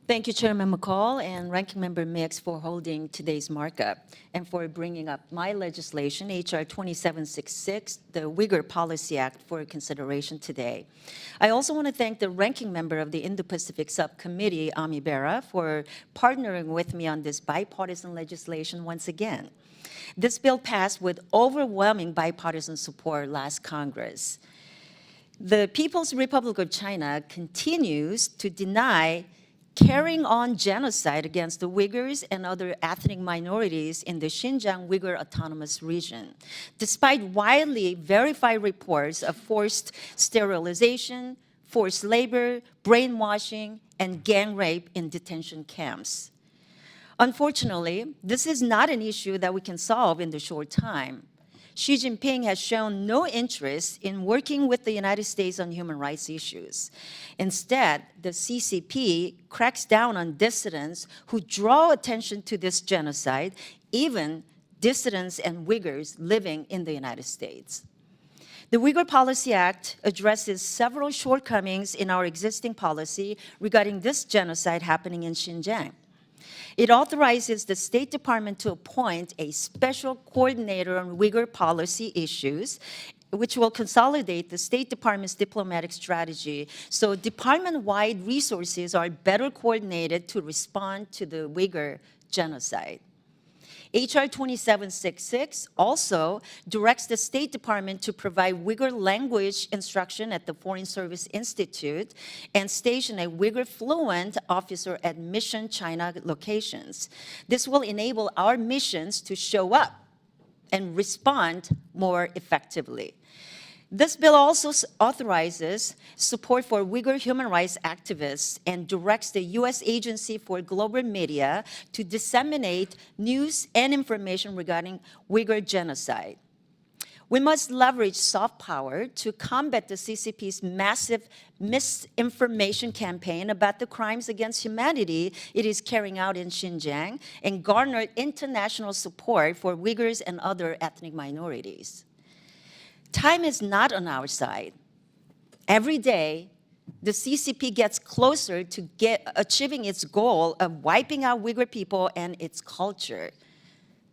Thank you, Chairman McCaul and Ranking Member Mix, for holding today's markup and for bringing up my legislation, H.R. 2766, the Uyghur Policy Act, for consideration today. I also want to thank the Ranking Member of the Indo-Pacific Subcommittee, Ami Bera, for partnering with me on this bipartisan legislation once again. This bill passed with overwhelming bipartisan support last Congress. The People's Republic of China continues to deny carrying on genocide against the Uyghurs and other ethnic minorities in the Xinjiang Uyghur Autonomous Region, despite widely verified reports of forced sterilization, forced labor, brainwashing, and gang rape in detention camps. Unfortunately, this is not an issue that we can solve in the short time. Xi Jinping has shown no interest in working with the United States on human rights issues. Instead, the CCP cracks down on dissidents who draw attention to this genocide, even dissidents and Uyghurs living in the United States. The Uyghur Policy Act addresses several shortcomings in our existing policy regarding this genocide happening in Xinjiang. It authorizes the State Department to appoint a special coordinator on Uyghur policy issues, which will consolidate the State Department's diplomatic strategy so department-wide resources are better coordinated to respond to the Uyghur genocide. H.R. 2766 also directs the State Department to provide Uyghur language instruction at the Foreign Service Institute and station a Uyghur fluent officer at Mission China locations. This will enable our missions to show up and respond more effectively. This bill also authorizes support for Uyghur human rights activists and directs the U.S. Agency for Global Media to disseminate news and information regarding Uyghur genocide. We must leverage soft power to combat the CCP's massive misinformation campaign about the crimes against humanity it is carrying out in Xinjiang and garner international support for Uyghurs and other ethnic minorities. Time is not on our side. Every day, the CCP gets closer to achieving its goal of wiping out Uyghur people and its culture.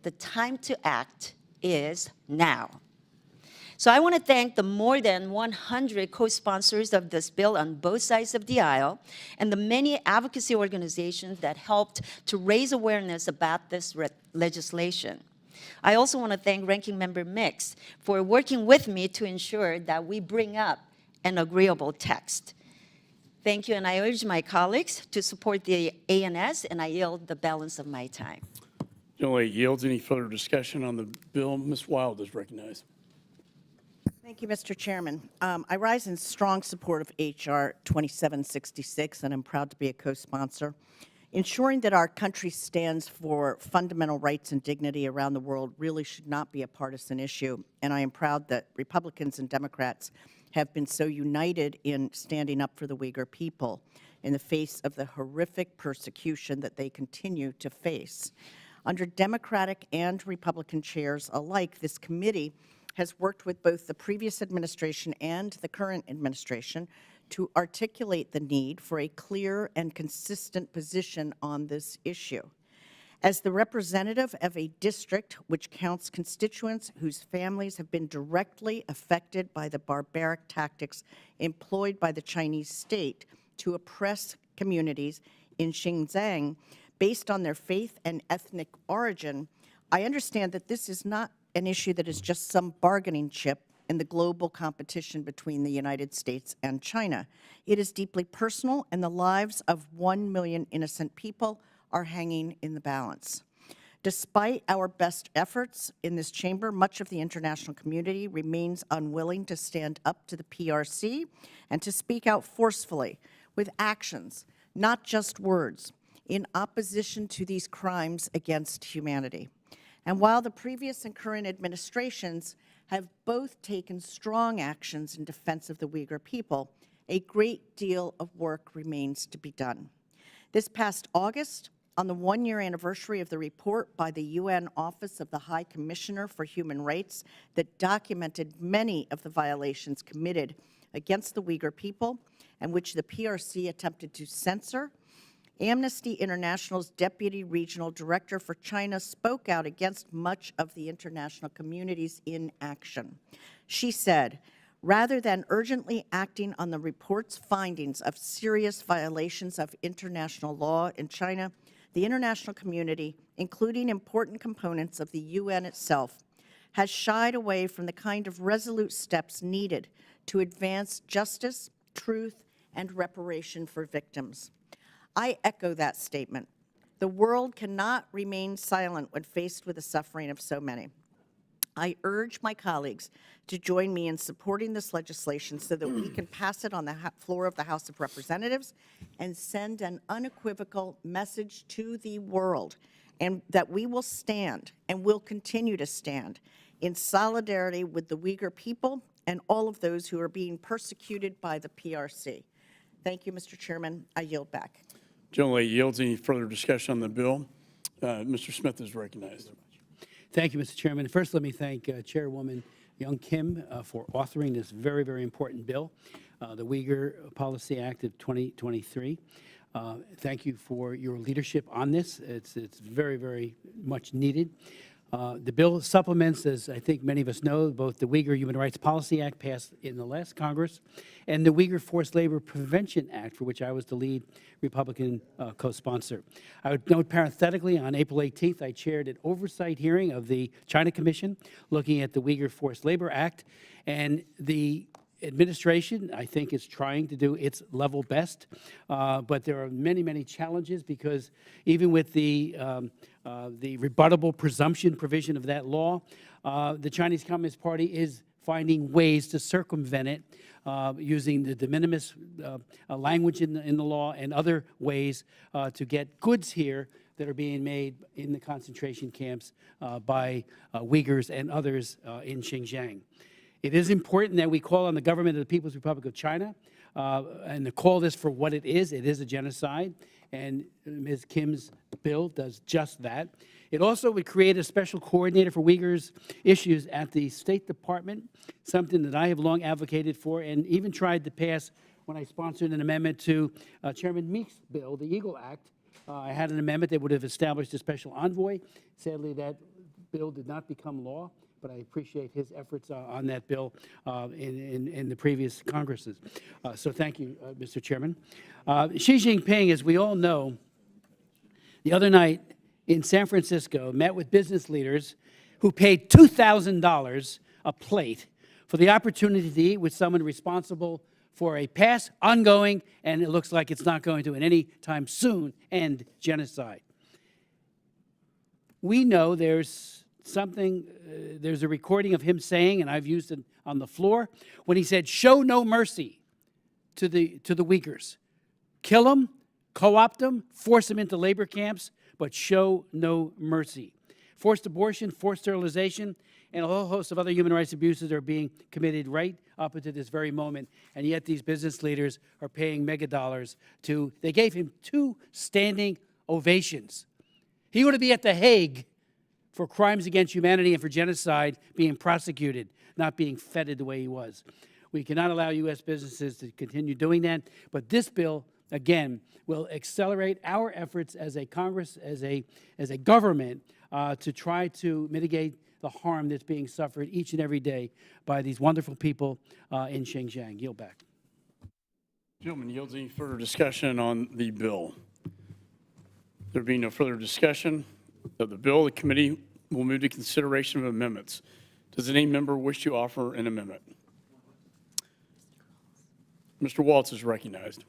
The time to act is now. So I want to thank the more than 100 co-sponsors of this bill on both sides of the aisle and the many advocacy organizations that helped to raise awareness about this legislation. I also want to thank Ranking Member Mix for working with me to ensure that we bring up an agreeable text. Thank you, and I urge my colleagues to support the ANS, and I yield the balance of my time. Generally yields. Any further discussion on the bill? Ms. Wild is recognized. Thank you, Mr. Chairman. I rise in strong support of H.R. 2766, and I'm proud to be a co-sponsor. Ensuring that our country stands for fundamental rights and dignity around the world really should not be a partisan issue, and I am proud that Republicans and Democrats have been so united in standing up for the Uyghur people in the face of the horrific persecution that they continue to face. Under Democratic and Republican chairs alike, this committee has worked with both the previous administration and the current administration to articulate the need for a clear and consistent position on this issue. As the representative of a district which counts constituents whose families have been directly affected by the barbaric tactics employed by the Chinese state to oppress communities in Xinjiang based on their faith and ethnic origin, I understand that this is not an issue that is just some bargaining chip in the global competition between the United States and China. It is deeply personal, and the lives of 1 million innocent people are hanging in the balance. Despite our best efforts in this chamber, much of the international community remains unwilling to stand up to the PRC and to speak out forcefully with actions, not just words, in opposition to these crimes against humanity. And while the previous and current administrations have both taken strong actions in defense of the Uyghur people, a great deal of work remains to be done. This past August, on the one-year anniversary of the report by the UN Office of the High Commissioner for Human Rights that documented many of the violations committed against the Uyghur people and which the PRC attempted to censor, Amnesty International's Deputy Regional Director for China spoke out against much of the international community's inaction. She said, rather than urgently acting on the report's findings of serious violations of international law in China, the international community, including important components of the UN itself, has shied away from the kind of resolute steps needed to advance justice, truth, and reparation for victims. I echo that statement. The world cannot remain silent when faced with the suffering of so many. I urge my colleagues to join me in supporting this legislation so that we can pass it on the floor of the House of Representatives and send an unequivocal message to the world, and that we will stand and will continue to stand in solidarity with the Uyghur people and all of those who are being persecuted by the PRC. Thank you, Mr. Chairman. I yield back. Generally yields. Any further discussion on the bill? Mr. Smith is recognized. Thank you, Mr. Chairman. First, let me thank Chairwoman Young Kim for authoring this very, very important bill, the Uyghur Policy Act of 2023. Thank you for your leadership on this. It's very, very much needed. The bill supplements, as I think many of us know, both the Uyghur Human Rights Policy Act passed in the last Congress and the Uyghur Forced Labor Prevention Act, for which I was the lead Republican co-sponsor. I would note parenthetically, on April 18th, I chaired an oversight hearing of the China Commission looking at the Uyghur Forced Labor Act, and the administration, I think, is trying to do its level best, but there are many, many challenges because even with the rebuttable presumption provision of that law, the Chinese Communist Party is finding ways to circumvent it using the de minimis language in the law and other ways to get goods here that are being made in the concentration camps by Uyghurs and others in Xinjiang. It is important that we call on the government of the People's Republic of China and to call this for what it is. It is a genocide, and Ms. Kim's bill does just that. It also would create a special coordinator for Uyghurs issues at the State Department, something that I have long advocated for and even tried to pass when I sponsored an amendment to Chairman Meek's bill, the Eagle Act. I had an amendment that would have established a special envoy. Sadly, that bill did not become law, but I appreciate his efforts on that bill in the previous Congresses. So thank you, Mr. Chairman. Xi Jinping, as we all know, the other night in San Francisco met with business leaders who paid $2,000 a plate for the opportunity to eat with someone responsible for a past, ongoing, and it looks like it's not going to, in any time soon, end genocide. We know there's something, there's a recording of him saying, and I've used it on the floor, when he said, "Show no mercy to the Uyghurs. Kill them, co-opt them, force them into labor camps, but show no mercy." Forced abortion, forced sterilization, and a whole host of other human rights abuses are being committed right up into this very moment, and yet these business leaders are paying mega dollars to, they gave him 2 standing ovations. He ought to be at The Hague for crimes against humanity and for genocide being prosecuted, not being feted the way he was. We cannot allow U.S. businesses to continue doing that, but this bill, again, will accelerate our efforts as a Congress, as a government, to try to mitigate the harm that's being suffered each and every day by these wonderful people in Xinjiang. Yield back. Gentleman yields. Any further discussion on the bill? There being no further discussion of the bill, the committee will move to consideration of amendments. Does any member wish to offer an amendment? Mr. Waltz is recognized.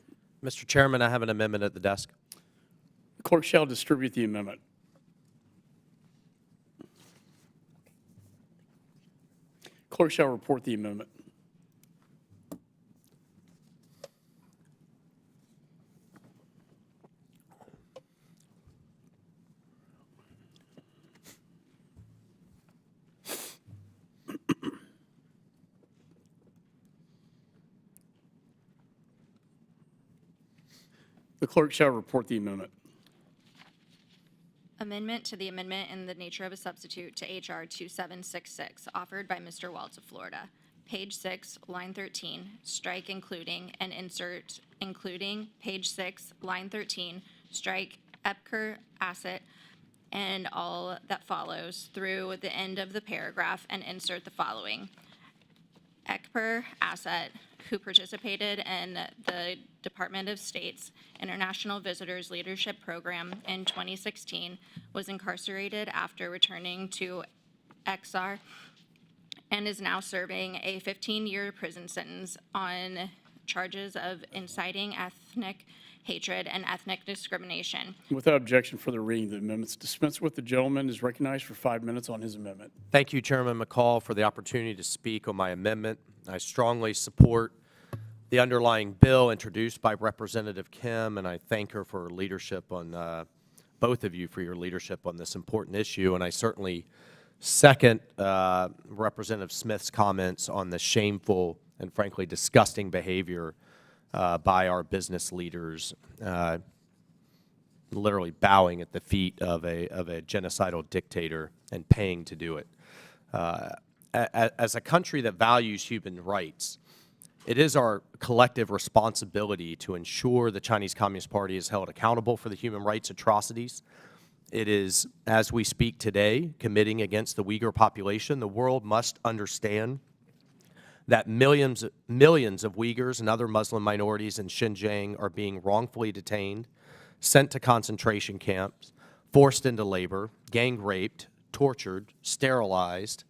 Mr. Chairman, I have an amendment at the desk. The clerk shall distribute the amendment. Clerk shall report the amendment. The clerk shall report the amendment. Amendment to the amendment in the nature of a substitute to H.R. 2766, offered by Mr. Waltz of Florida. Page 6, line 13, strike including and insert including. Page 6, line 13, strike Epker asset and all that follows through the end of the paragraph and insert the following. Ekper asset, who participated in the Department of State's International Visitors Leadership Program in 2016, was incarcerated after returning to XR and is now serving a 15-year prison sentence on charges of inciting ethnic hatred and ethnic discrimination. Without objection, for the reading, the amendments dispensed with. The gentleman is recognized for 5 minutes on his amendment. Thank you, Chairman McCaul, for the opportunity to speak on my amendment. I strongly support the underlying bill introduced by Representative Kim, and I thank her for her leadership on, both of you for your leadership on this important issue. And I certainly second Representative Smith's comments on the shameful and frankly disgusting behavior by our business leaders, literally bowing at the feet of a genocidal dictator and paying to do it. As a country that values human rights, it is our collective responsibility to ensure the Chinese Communist Party is held accountable for the human rights atrocities. It is, as we speak today, committing against the Uyghur population. The world must understand that millions of Uyghurs and other Muslim minorities in Xinjiang are being wrongfully detained, sent to concentration camps, forced into labor, gang raped, tortured, sterilized,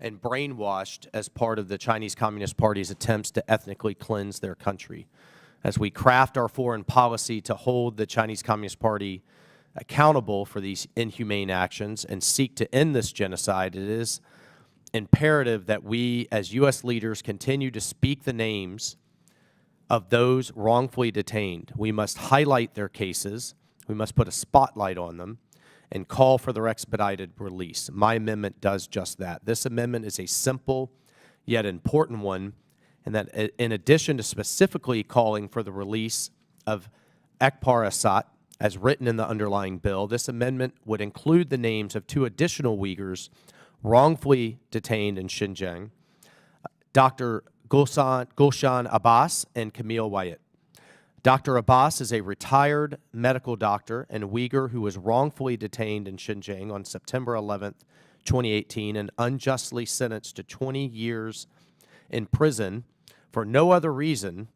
and brainwashed as part of the Chinese Communist Party's attempts to ethnically cleanse their country. As we craft our foreign policy to hold the Chinese Communist Party accountable for these inhumane actions and seek to end this genocide, it is imperative that we as U.S. leaders continue to speak the names of those wrongfully detained. We must highlight their cases, we must put a spotlight on them, and call for their expedited release. My amendment does just that. This amendment is a simple yet important one, and that in addition to specifically calling for the release of Ekpar Assat, as written in the underlying bill, this amendment would include the names of 2 additional Uyghurs wrongfully detained in Xinjiang, Dr. Gulshan Abbas and Camille Wyatt. Dr. Abbas is a retired medical doctor and Uyghur who was wrongfully detained in Xinjiang on September 11th, 2018, and unjustly sentenced to 20 years in prison for no other reason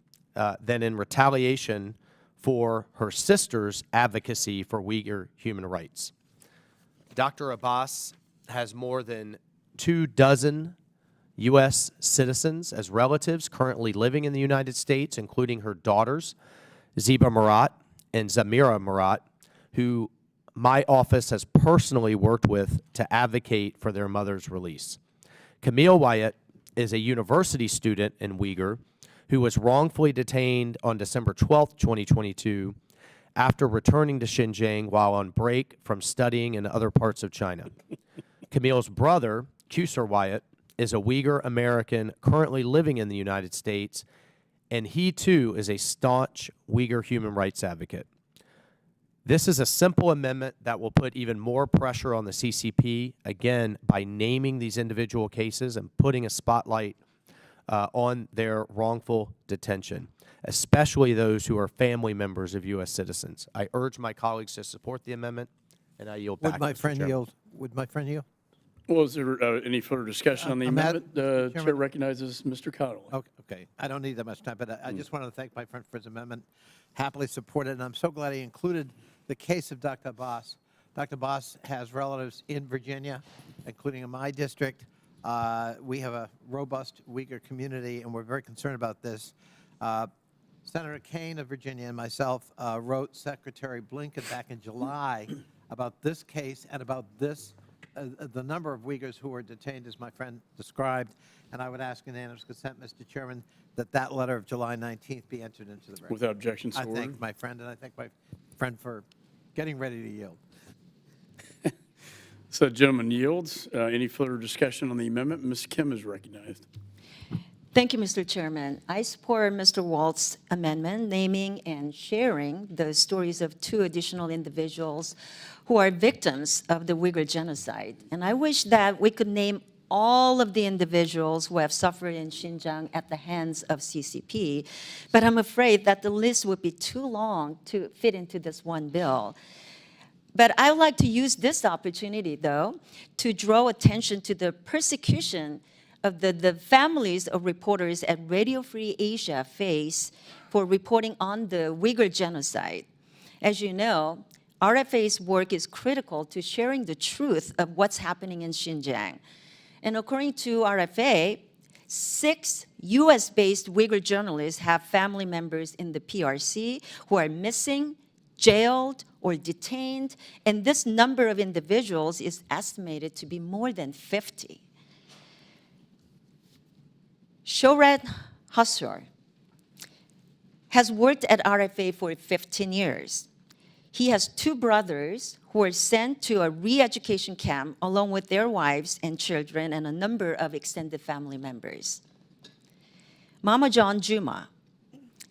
than in retaliation for her sister's advocacy for Uyghur human rights. Dr. Abbas has more than 24 U.S. citizens as relatives currently living in the United States, including her daughters, Ziba Murat and Zamira Murat, who my office has personally worked with to advocate for their mother's release. Camille Wyatt is a university student in Uyghur who was wrongfully detained on December 12, 2022, after returning to Xinjiang while on break from studying in other parts of China. Camille's brother, Qusar Wyatt, is a Uyghur American currently living in the United States, and he too is a staunch Uyghur human rights advocate. This is a simple amendment that will put even more pressure on the CCP, again, by naming these individual cases and putting a spotlight on their wrongful detention, especially those who are family members of U.S. citizens. I urge my colleagues to support the amendment, and I yield back. Would my Mr. friend Chairman. yield? Would my friend yield? Well, is there any further discussion on the amendment? The chair recognizes Mr. Connolly. Okay. I don't need that much time, but I just wanted to thank my friend for his amendment. Happily support it, and I'm so glad he included the case of Dr. Abbas. Dr. Abbas has relatives in Virginia, including in my district. We have a robust Uyghur community, and we're very concerned about this. Senator Kaine of Virginia and myself wrote Secretary Blinken back in July about this case and about this, the number of Uyghurs who were detained, as my friend described. And I would ask unanimous consent, Mr. Chairman, that that letter of July 19th be entered into the record. Without objection, so I ordered. thank my friend, and I thank my friend for getting ready to yield. So, gentleman yields. Any further discussion on the amendment? Ms. Kim is recognized. Thank you, Mr. Chairman. I support Mr. Walt's amendment naming and sharing the stories of 2 additional individuals who are victims of the Uyghur genocide. And I wish that we could name all of the individuals who have suffered in Xinjiang at the hands of CCP, but I'm afraid that the list would be too long to fit into this one bill. But I would like to use this opportunity, though, to draw attention to the persecution of the families of reporters at Radio Free Asia face for reporting on the Uyghur genocide. As you know, RFA's work is critical to sharing the truth of what's happening in Xinjiang. And according to RFA, 6 US-based Uyghur journalists have family members in the PRC who are missing, jailed, or detained, and this number of individuals is estimated to be more than 50. Shorat Hasor has worked at RFA for 15 years. He has 2 brothers who were sent to a re-education camp along with their wives and children and a number of extended family members. Mama John Juma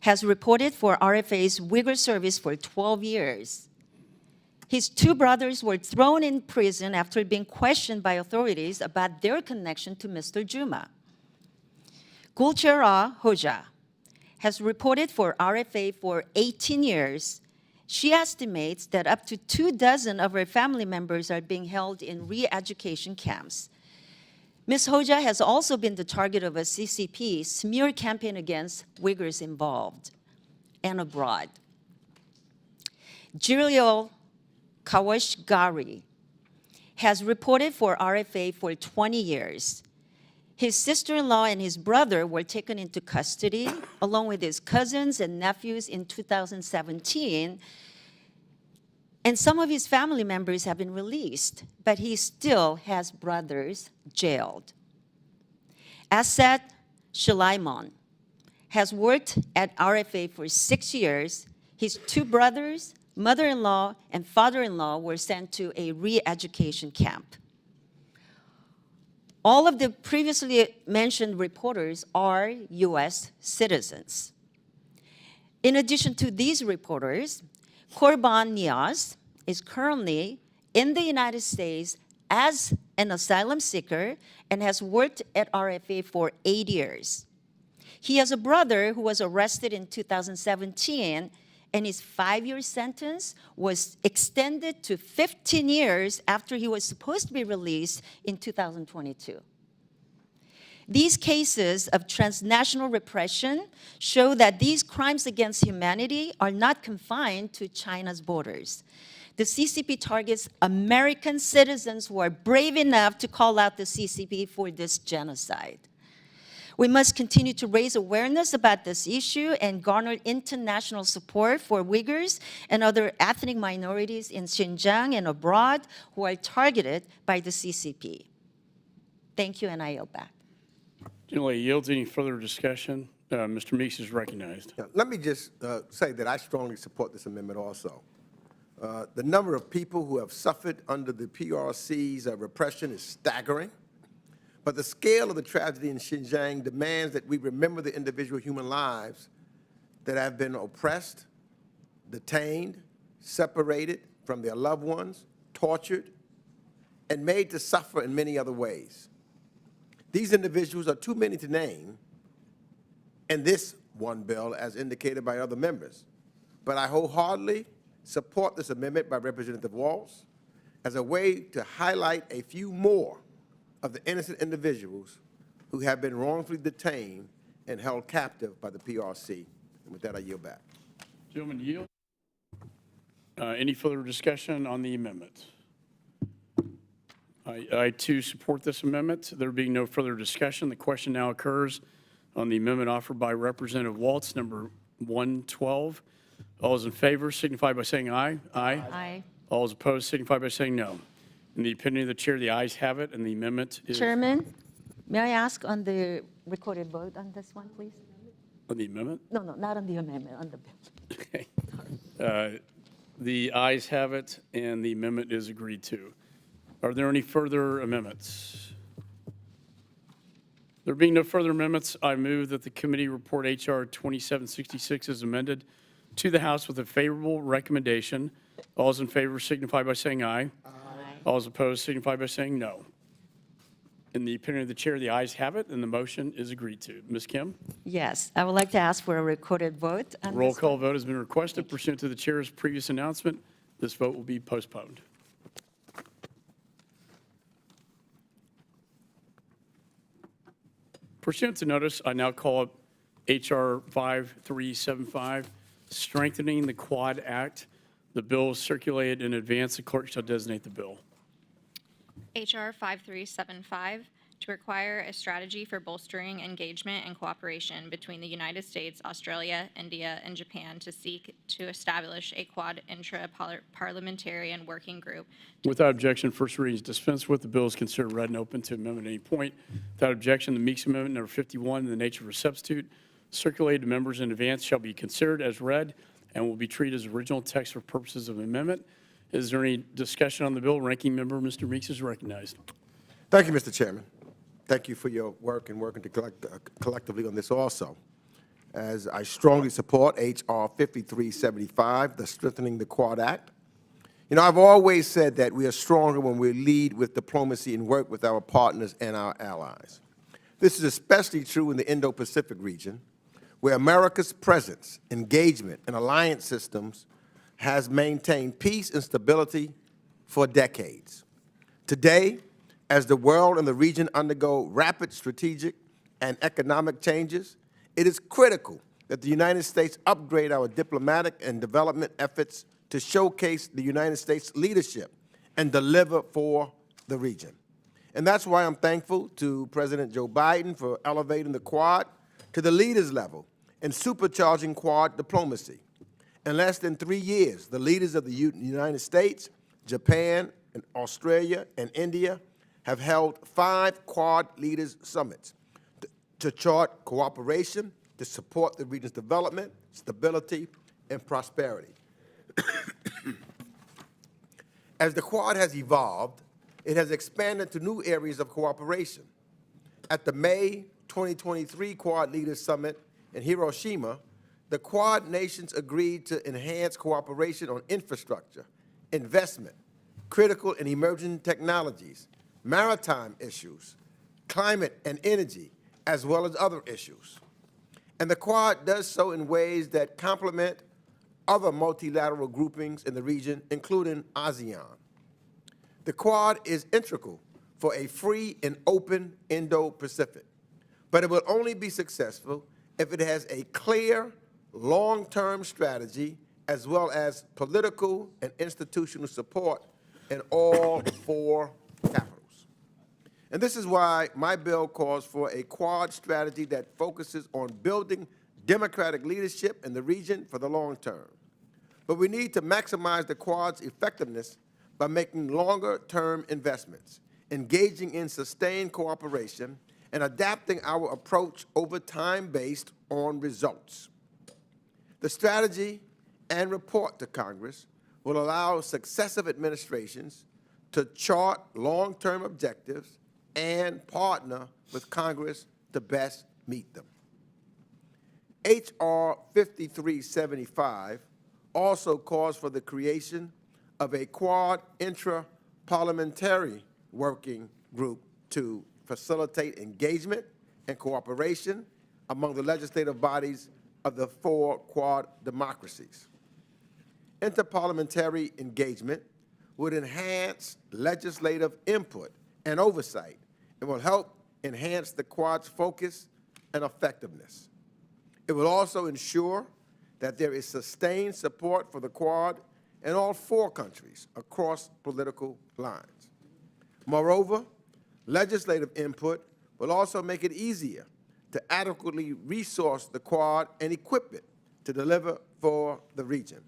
has reported for RFA's Uyghur service for 12 years. His 2 brothers were thrown in prison after being questioned by authorities about their connection to Mr. Juma. Gulchera Hoja has reported for RFA for 18 years. She estimates that up to 24 of her family members are being held in re-education camps. Ms. Hoja has also been the target of a CCP smear campaign against Uyghurs involved and abroad. Julio Kawashgari has reported for RFA for 20 years. His sister-in-law and his brother were taken into custody along with his cousins and nephews in 2017. And some of his family members have been released, but he still has brothers jailed. Asad Shalaimon has worked at RFA for 6 years. His 2 brothers, mother-in-law, and father-in-law were sent to a re-education camp. All of the previously mentioned reporters are U.S. citizens. In addition to these reporters, Korban Niaz is currently in the United States as an asylum seeker and has worked at RFA for 8 years. He has a brother who was arrested in 2017, and his 5-year sentence was extended to 15 years after he was supposed to be released in 2022. These cases of transnational repression show that these crimes against humanity are not confined to China's borders. The CCP targets American citizens who are brave enough to call out the CCP for this genocide. We must continue to raise awareness about this issue and garner international support for Uyghurs and other ethnic minorities in Xinjiang and abroad who are targeted by the CCP. Thank you, and I yield back. Generally yields. Any further discussion? Mr. Meeks is recognized. Yeah, let me just say that I strongly support this amendment also. The number of people who have suffered under the PRC's repression is staggering. But the scale of the tragedy in Xinjiang demands that we remember the individual human lives that have been oppressed, detained, separated from their loved ones, tortured, and made to suffer in many other ways. These individuals are too many to name in this one bill, as indicated by other members. But I wholeheartedly support this amendment by Representative Walz as a way to highlight a few more of the innocent individuals who have been wrongfully detained and held captive by the PRC. And with that, I yield back. Gentlemen, yield. Any further discussion on the amendment? I too support this amendment. There being no further discussion, the question now occurs on the amendment offered by Representative Walz, number 112. All those in favor signify by saying aye. Aye. Aye. All those opposed signify by saying no. In the opinion of the chair, the ayes have it, and the amendment is... Chairman, may I ask on the recorded vote on this one, please? On the amendment? No, not on the amendment, on the bill. Okay. The ayes have it, and the amendment is agreed to. Are there any further amendments? There being no further amendments, I move that the committee report H.R. 2766 as amended to the House with a favorable recommendation. All those in favor signify by saying aye. Aye. All those opposed signify by saying no. In the opinion of the chair, the ayes have it, and the motion is agreed to. Ms. Kim? Yes, I would like to ask for a recorded vote on Roll this call one. vote has been requested pursuant to the chair's previous announcement. This vote will be postponed. Pursuant to notice, I now call up H.R. 5375, strengthening the Quad Act. The bill is circulated in advance. The clerk shall designate the bill. H.R. 5375, to require a strategy for bolstering engagement and cooperation between the United States, Australia, India, and Japan to seek to establish a Quad Intra-Parliamentary Working Group. Without objection, first reading is dispensed with. The bill is considered read and open to amendment at any point. Without objection, the Meeks Amendment number 51 in the nature of a substitute circulated to members in advance shall be considered as read and will be treated as original text for purposes of amendment. Is there any discussion on the bill? Ranking member, Mr. Meeks is recognized. Thank you, Mr. Chairman. Thank you for your work and working to collectively on this also. As I strongly support H.R. 5375, the Strengthening the Quad Act. You know, I've always said that we are stronger when we lead with diplomacy and work with our partners and our allies. This is especially true in the Indo-Pacific region, where America's presence, engagement, and alliance systems has maintained peace and stability for decades. Today, as the world and the region undergo rapid strategic and economic changes, it is critical that the United States upgrade our diplomatic and development efforts to showcase the United States leadership and deliver for the region. And that's why I'm thankful to President Joe Biden for elevating the Quad to the leaders level and supercharging Quad diplomacy. In less than 3 years, the leaders of the United States, Japan, and Australia, and India have held 5 Quad Leaders Summits to chart cooperation to support the region's development, stability, and prosperity. As the Quad has evolved, it has expanded to new areas of cooperation. At the May 2023 Quad Leaders Summit in Hiroshima, the Quad nations agreed to enhance cooperation on infrastructure, investment, critical and emerging technologies, maritime issues, climate and energy, as well as other issues. And the Quad does so in ways that complement other multilateral groupings in the region, including ASEAN. The Quad is integral for a free and open Indo-Pacific, but it will only be successful if it has a clear, long-term strategy as well as political and institutional support in all four capitals. And this is why my bill calls for a Quad strategy that focuses on building democratic leadership in the region for the long term. But we need to maximize the Quad's effectiveness by making longer-term investments, engaging in sustained cooperation, and adapting our approach over time based on results. The strategy and report to Congress will allow successive administrations to chart long-term objectives and partner with Congress to best meet them. H.R. 5375 also calls for the creation of a Quad Intra-Parliamentary Working Group to facilitate engagement and cooperation among the legislative bodies of the four Quad democracies. Interparliamentary engagement would enhance legislative input and oversight and will help enhance the Quad's focus and effectiveness. It will also ensure that there is sustained support for the Quad in all four countries across political lines. Moreover, legislative input will also make it easier to adequately resource the Quad and equip it to deliver for the region.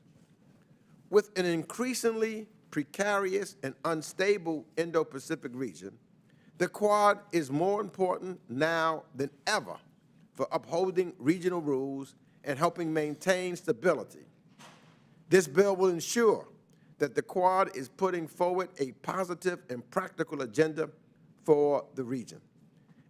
With an increasingly precarious and unstable Indo-Pacific region, the Quad is more important now than ever for upholding regional rules and helping maintain stability. This bill will ensure that the Quad is putting forward a positive and practical agenda for the region.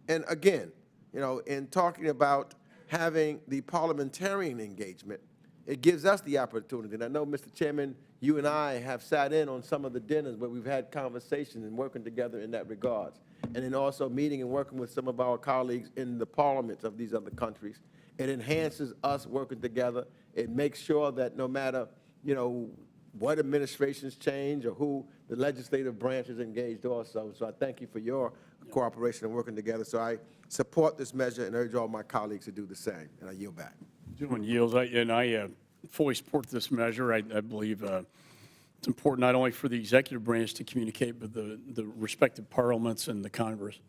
And again, you know, in talking about having the parliamentarian engagement, it gives us the opportunity. And I know, Mr. Chairman, you and I have sat in on some of the dinners where we've had conversations and working together in that regards. And then also meeting and working with some of our colleagues in the parliaments of these other countries. It enhances us working together. It makes sure that no matter, you know, what administrations change or who the legislative branch is engaged also. So I thank you for your cooperation and working together. So I support this measure and urge all my colleagues to do the same. And I yield back. Gentleman yields. I fully support this measure. I believe it's important not only for the executive branch to communicate, but the respective parliaments and the Congress.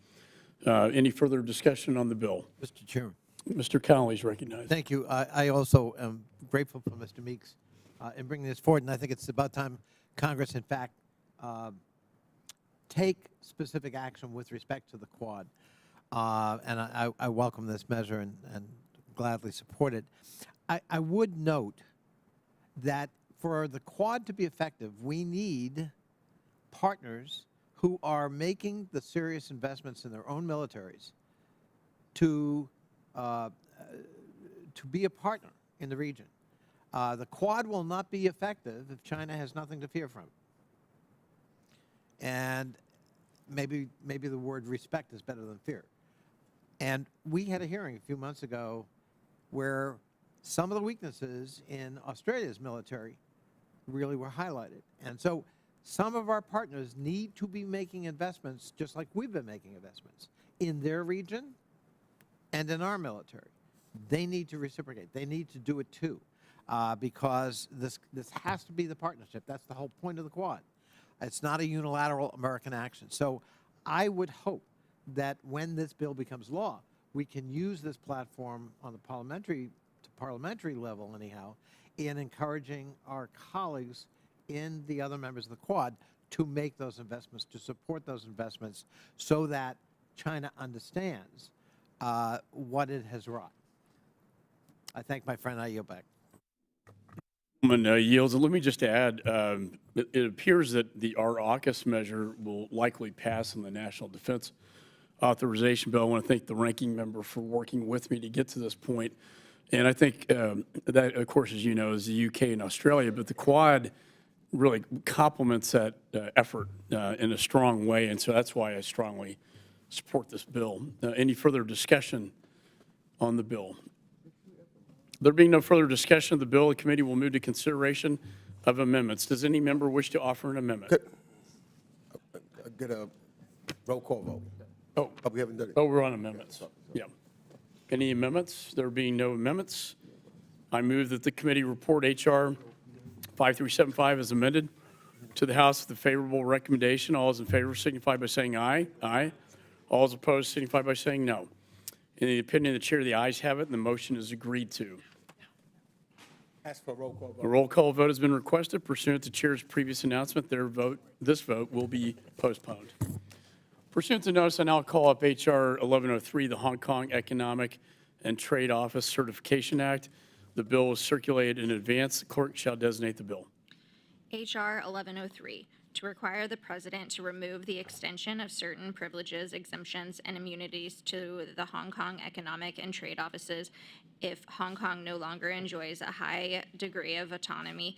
Any further discussion on the bill? Mr. Chairman. Mr. Connolly is recognized. Thank you. I also am grateful for Mr. Meeks in bringing this forward, and I think it's about time Congress, in fact, take specific action with respect to the Quad. And I welcome this measure and gladly support it. I would note that for the Quad to be effective, we need partners who are making the serious investments in their own militaries to be a partner in the region. The Quad will not be effective if China has nothing to fear from it. And maybe the word respect is better than fear. And we had a hearing a few months ago where some of the weaknesses in Australia's military really were highlighted. And so some of our partners need to be making investments just like we've been making investments in their region and in our military. They need to reciprocate. They need to do it too, because this has to be the partnership. That's the whole point of the Quad. It's not a unilateral American action. So I would hope that when this bill becomes law, we can use this platform on the parliamentary level anyhow in encouraging our colleagues in the other members of the Quad to make those investments, to support those investments so that China understands what it has wrought. I thank my friend. I yield back. Yields. And let me just add, it appears that our AUKUS measure will likely pass in the National Defense Authorization Bill. I want to thank the ranking member for working with me to get to this point. And I think that, of course, as you know, is the UK and Australia, but the Quad really complements that effort in a strong way, and so that's why I strongly support this bill. Any further discussion on the bill? There being no further discussion of the bill, the committee will move to consideration of amendments. Does any member wish to offer an amendment? Get a roll call vote. Oh, We haven't done it. oh, we're on amendments. Yeah. Any amendments? There being no amendments, I move that the committee report H.R. 5375 as amended to the House with a favorable recommendation. All those in favor signify by saying aye. Aye. All those opposed signify by saying no. In the opinion of the chair, the ayes have it, and the motion is agreed to. Ask for a roll call vote. A roll call vote has been requested pursuant to chair's previous announcement. This vote will be postponed. Pursuant to notice, I now call up H.R. 1103, the Hong Kong Economic and Trade Office Certification Act. The bill was circulated in advance. The clerk shall designate the bill. H.R. 1103, to require the President to remove the extension of certain privileges, exemptions, and immunities to the Hong Kong Economic and Trade Offices if Hong Kong no longer enjoys a high degree of autonomy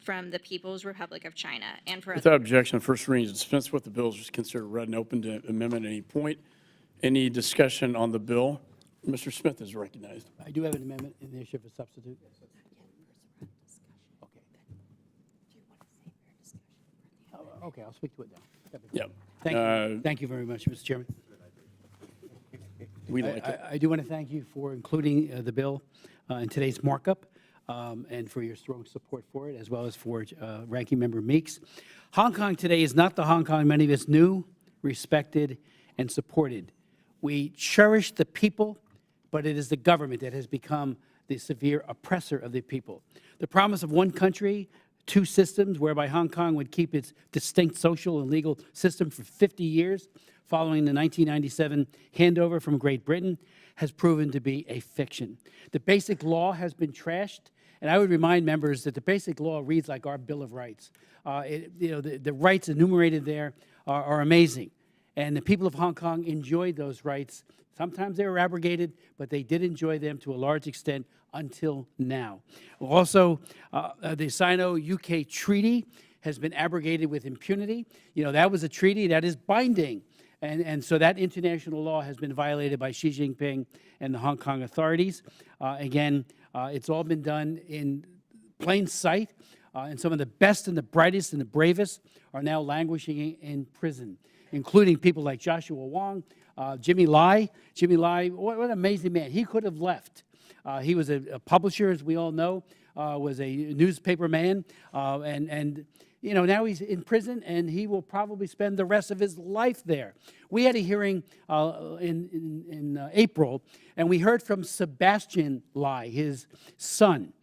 from the People's Republic of China, and for Without objection, first reading is dispensed with. The bill is considered read and open to amendment at any point. Any discussion on the bill? Mr. Smith is recognized. I do have an amendment in the issue of a substitute. Okay, I'll speak to it now. Yeah. Thank you very much, Mr. Chairman. We like it. I do want to thank you for including the bill in today's markup and for your strong support for it, as well as for Ranking Member Meeks. Hong Kong today is not the Hong Kong many of us knew, respected, and supported. We cherish the people, but it is the government that has become the severe oppressor of the people. The promise of one country, two systems, whereby Hong Kong would keep its distinct social and legal system for 50 years, following the 1997 handover from Great Britain, has proven to be a fiction. The Basic Law has been trashed, and I would remind members that the Basic Law reads like our Bill of Rights. The rights enumerated there are amazing, and the people of Hong Kong enjoyed those rights. Sometimes they were abrogated, but they did enjoy them to a large extent until now. Also, the Sino-UK Treaty has been abrogated with impunity. You know, that was a treaty that is binding. And so that international law has been violated by Xi Jinping and the Hong Kong authorities. Again, it's all been done in plain sight. And some of the best and the brightest and the bravest are now languishing in prison, including people like Joshua Wong, Jimmy Lai. Jimmy Lai, what an amazing man. He could have left. He was a publisher, as we all know, was a newspaper man, and you know, now he's in prison, and he will probably spend the rest of his life there. We had a hearing in April, and we heard from Sebastian Lai, his son,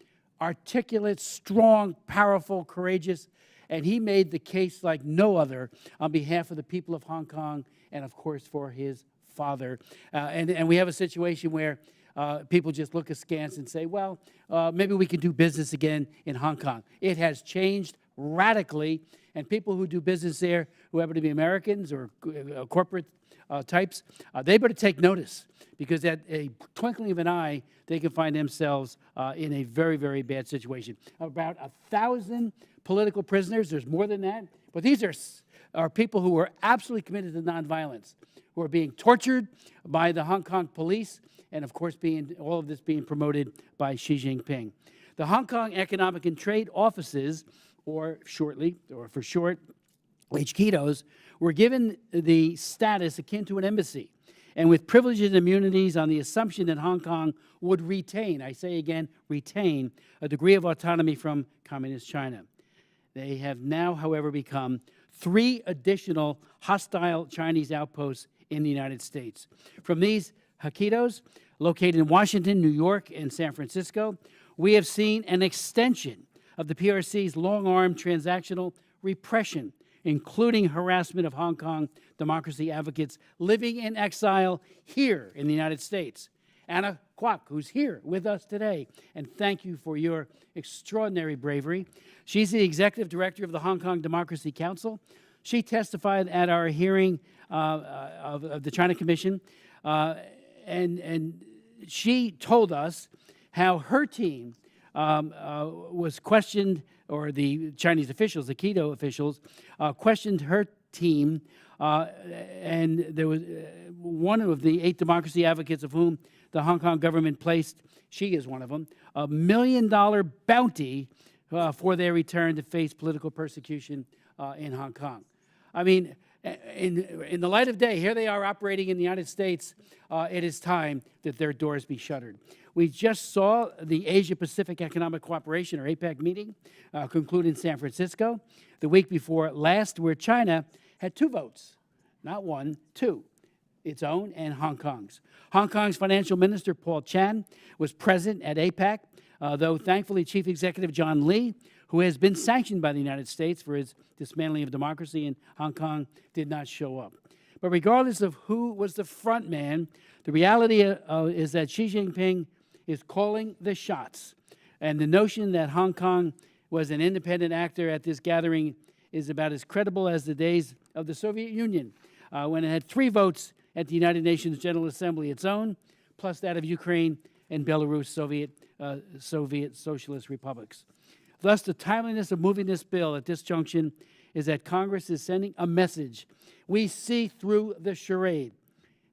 articulate, strong, powerful, courageous, and he made the case like no other on behalf of the people of Hong Kong and, of course, for his father. And we have a situation where people just look askance and say, well, maybe we can do business again in Hong Kong. It has changed radically, and people who do business there, who happen to be Americans or corporate types, they better take notice, because at a twinkling of an eye, they can find themselves in a very, very bad situation. About 1,000 political prisoners, there's more than that, but these are people who are absolutely committed to nonviolence, who are being tortured by the Hong Kong police, and of course, all of this being promoted by Xi Jinping. The Hong Kong Economic and Trade Offices, or for short, HKETOs, were given the status akin to an embassy, and with privileges and immunities on the assumption that Hong Kong would retain, I say again, retain, a degree of autonomy from Communist China. They have now, however, become 3 additional hostile Chinese outposts in the United States. From these HKETOs, located in Washington, New York, and San Francisco, we have seen an extension of the PRC's long-arm transactional repression, including harassment of Hong Kong democracy advocates living in exile here in the United States. Anna Kwok, who's here with us today, and thank you for your extraordinary bravery. She's the executive director of the Hong Kong Democracy Council. She testified at our hearing of the China Commission, and she told us how her team was questioned, or the Chinese officials, the Quito officials, questioned her team, and there was one of the 8 democracy advocates of whom the Hong Kong government placed, she is one of them, a $1 million bounty for their return to face political persecution in Hong Kong. I mean, in the light of day, here they are operating in the United States. It is time that their doors be shuttered. We just saw the Asia-Pacific Economic Cooperation, or APEC, meeting conclude in San Francisco the week before last, where China had 2 votes, not 1, 2, its own and Hong Kong's. Hong Kong's financial minister, Paul Chan, was present at APEC, though thankfully Chief Executive John Lee, who has been sanctioned by the United States for his dismantling of democracy in Hong Kong, did not show up. But regardless of who was the front man, the reality is that Xi Jinping is calling the shots. And the notion that Hong Kong was an independent actor at this gathering is about as credible as the days of the Soviet Union, when it had 3 votes at the United Nations General Assembly, its own, plus that of Ukraine and Belarus, Soviet Socialist republics. Thus, the timeliness of moving this bill at this junction is that Congress is sending a message. We see through the charade.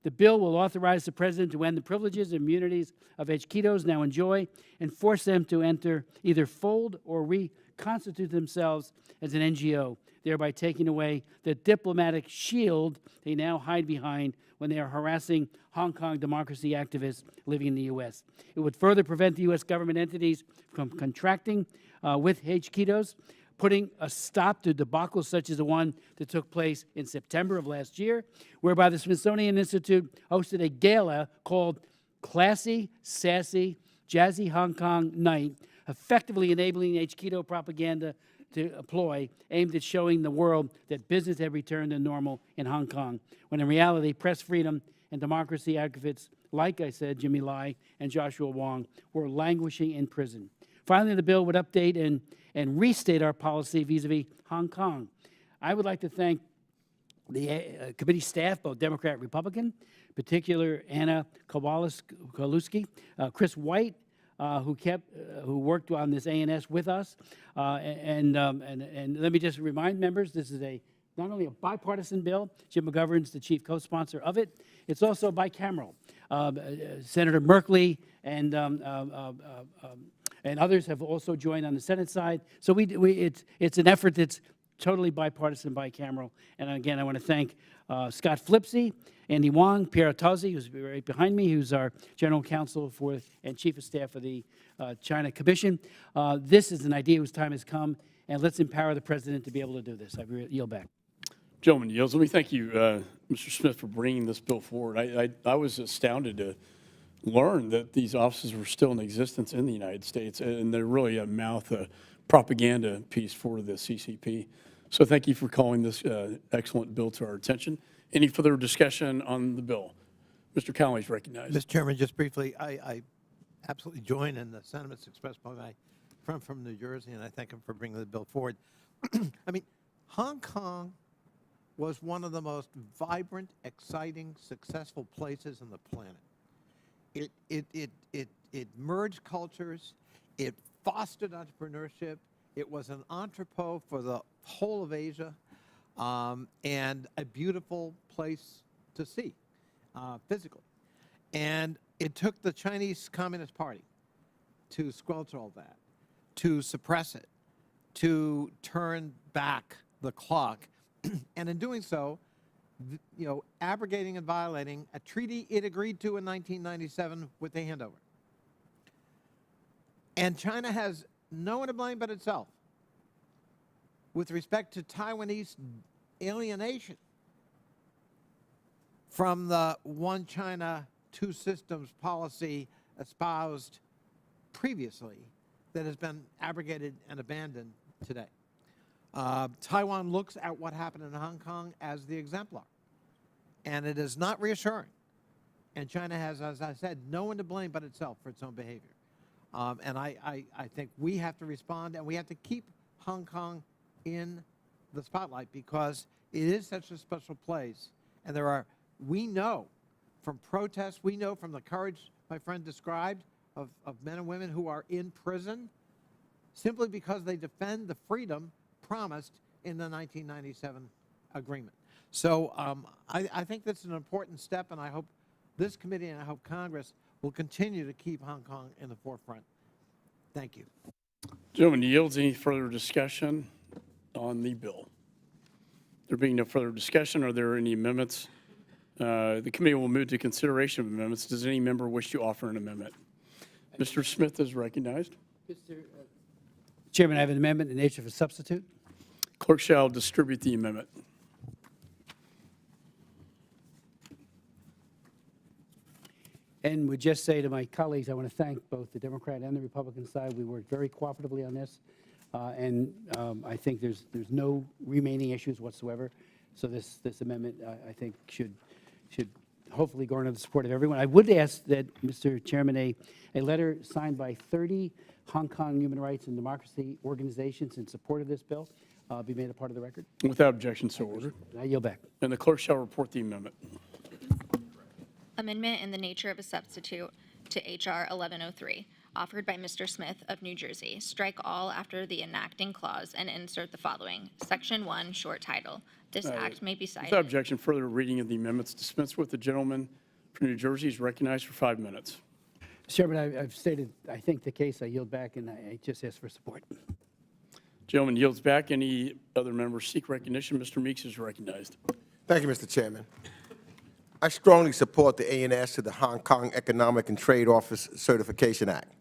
The bill will authorize the president to end the privileges and immunities of Quitos now enjoy and force them to either fold or reconstitute themselves as an NGO, thereby taking away the diplomatic shield they now hide behind when they are harassing Hong Kong democracy activists living in the U.S. It would further prevent the U.S. government entities from contracting with Quitos, putting a stop to debacles such as the one that took place in September of last year, whereby the Smithsonian Institute hosted a gala called Classy, Sassy, Jazzy Hong Kong Night, effectively enabling Quito propaganda to employ, aimed at showing the world that business had returned to normal in Hong Kong, when in reality, press freedom and democracy advocates, like I said, Jimmy Lai and Joshua Wong, were languishing in prison. Finally, the bill would update and restate our policy vis-a-vis Hong Kong. I would like to thank the committee staff, both Democrat and Republican, in particular Anna Kowalski, Chris White, who worked on this ANS with us, and let me just remind members, this is not only a bipartisan bill. Jim McGovern's the chief co-sponsor of it. It's also bicameral. Senator Merkley and others have also joined on the Senate side. So it's an effort that's totally bipartisan, bicameral. And again, I want to thank Scott Flipsy, Andy Wong, Pierre Tozzi, who's right behind me, who's our general counsel and chief of staff for the China Commission. This is an idea whose time has come, and let's empower the president to be able to do this. I yield back. Gentleman yields. Let me thank you, Mr. Smith, for bringing this bill forward. I was astounded to learn that these offices were still in existence in the United States, and they're really a propaganda piece for the CCP. So thank you for calling this excellent bill to our attention. Any further discussion on the bill? Mr. Connolly is recognized. Mr. Chairman, just briefly, I absolutely join in the sentiments expressed by my friend from New Jersey, and I thank him for bringing the bill forward. I mean, Hong Kong was one of the most vibrant, exciting, successful places on the planet. It merged cultures. It fostered entrepreneurship. It was an entrepot for the whole of Asia, and a beautiful place to see physically. And it took the Chinese Communist Party to squelch all that, to suppress it, to turn back the clock, and in doing so, abrogating and violating a treaty it agreed to in 1997 with the handover. And China has no one to blame but itself with respect to Taiwanese alienation from the one China, two systems policy espoused previously that has been abrogated and abandoned today. Taiwan looks at what happened in Hong Kong as the exemplar, and it is not reassuring. And China has, as I said, no one to blame but itself for its own behavior. And I think we have to respond, and we have to keep Hong Kong in the spotlight because it is such a special place. And there are, we know from protests, we know from the courage my friend described of men and women who are in prison simply because they defend the freedom promised in the 1997 agreement. So I think that's an important step, and I hope this committee and I hope Congress will continue to keep Hong Kong in the forefront. Thank you. Gentleman yields. Any further discussion on the bill? There being no further discussion, are there any amendments? The committee will move to consideration of amendments. Does any member wish to offer an amendment? Mr. Smith is recognized. Mr. Chairman, I have an amendment in nature of a substitute. Clerk shall distribute the amendment. And would just say to my colleagues, I want to thank both the Democrat and the Republican side. We worked very cooperatively on this, and I think there's no remaining issues whatsoever. So this amendment, I think, should hopefully garner the support of everyone. I would ask that, Mr. Chairman, a letter signed by 30 Hong Kong human rights and democracy organizations in support of this bill be made a part of the record. Without objection, so ordered. I yield back. And the clerk shall report the amendment. Amendment in the nature of a substitute to H.R. 1103, offered by Mr. Smith of New Jersey. Strike all after the enacting clause and insert the following. Section 1, short title. This act may be cited. Without objection, further reading of the amendments dispense with. The gentleman from New Jersey is recognized for 5 minutes. Mr. Chairman, I've stated, I think, the case. I yield back, and I just ask for support. Gentleman yields back. Any other members seek recognition? Mr. Meeks is recognized. Thank you, Mr. Chairman. I strongly support the ANS to the Hong Kong Economic and Trade Office Certification Act.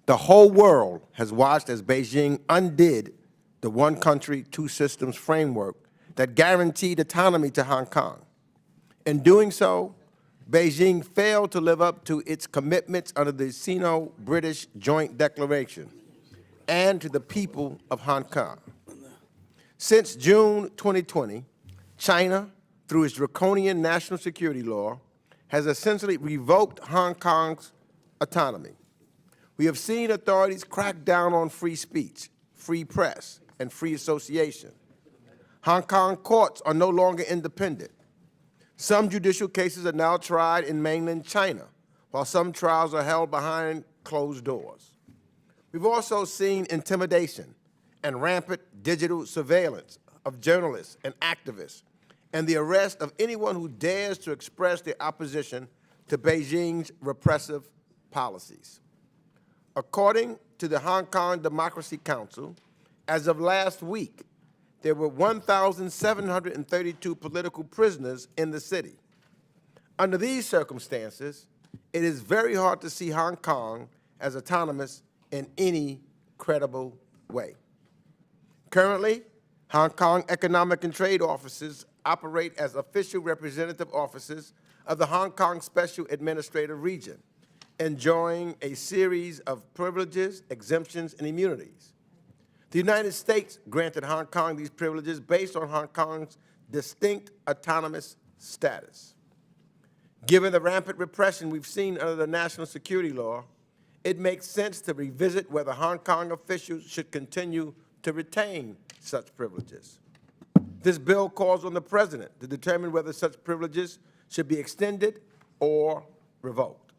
The whole world has watched as Beijing undid the one country, two systems framework that guaranteed autonomy to Hong Kong. In doing so, Beijing failed to live up to its commitments under the Sino-British Joint Declaration and to the people of Hong Kong. Since June 2020, China, through its draconian national security law, has essentially revoked Hong Kong's autonomy. We have seen authorities crack down on free speech, free press, and free association. Hong Kong courts are no longer independent. Some judicial cases are now tried in mainland China, while some trials are held behind closed doors. We've also seen intimidation and rampant digital surveillance of journalists and activists, and the arrest of anyone who dares to express their opposition to Beijing's repressive policies. According to the Hong Kong Democracy Council, as of last week, there were 1,732 political prisoners in the city. Under these circumstances, it is very hard to see Hong Kong as autonomous in any credible way. Currently, Hong Kong economic and trade offices operate as official representative offices of the Hong Kong Special Administrative Region, enjoying a series of privileges, exemptions, and immunities. The United States granted Hong Kong these privileges based on Hong Kong's distinct autonomous status. Given the rampant repression we've seen under the national security law, it makes sense to revisit whether Hong Kong officials should continue to retain such privileges. This bill calls on the President to determine whether such privileges should be extended or revoked.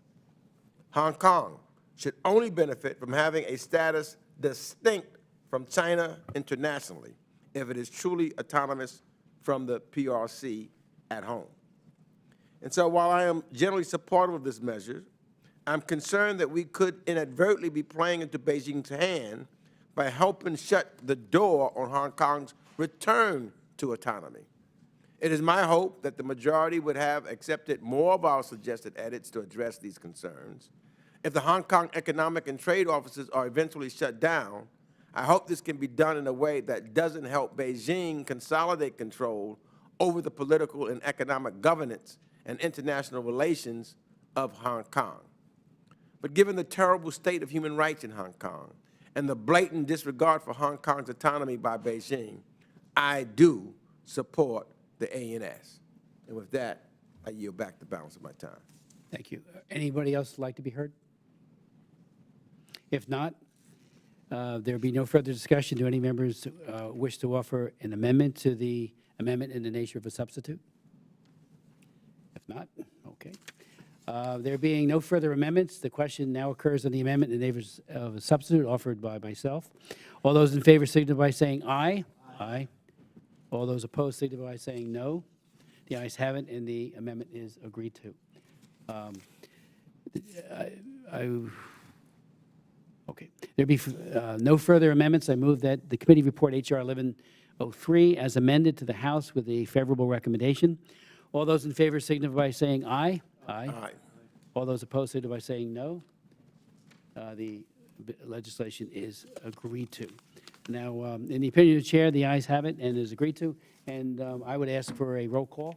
Hong Kong should only benefit from having a status distinct from China internationally if it is truly autonomous from the PRC at home. And so while I am generally supportive of this measure, I'm concerned that we could inadvertently be playing into Beijing's hand by helping shut the door on Hong Kong's return to autonomy. It is my hope that the majority would have accepted more of our suggested edits to address these concerns. If the Hong Kong economic and trade offices are eventually shut down, I hope this can be done in a way that doesn't help Beijing consolidate control over the political and economic governance and international relations of Hong Kong. But given the terrible state of human rights in Hong Kong and the blatant disregard for Hong Kong's autonomy by Beijing, I do support the ANS. And with that, I yield back the balance of my time. Thank you. Anybody else like to be heard? If not, there be no further discussion. Do any members wish to offer an amendment to the amendment in the nature of a substitute? If not, okay. There being no further amendments, the question now occurs on the amendment in the nature of a substitute offered by myself. All those in favor signify by saying aye. Aye. All those opposed signify by saying no. The ayes have it, and the amendment is agreed to. Okay. There be no further amendments. I move that the committee report H.R. 1103 as amended to the House with a favorable recommendation. All those in favor signify by saying aye. Aye. Aye. All those opposed signify by saying no. The legislation is agreed to. Now, in the opinion of the chair, the ayes have it and is agreed to. And I would ask for a roll call.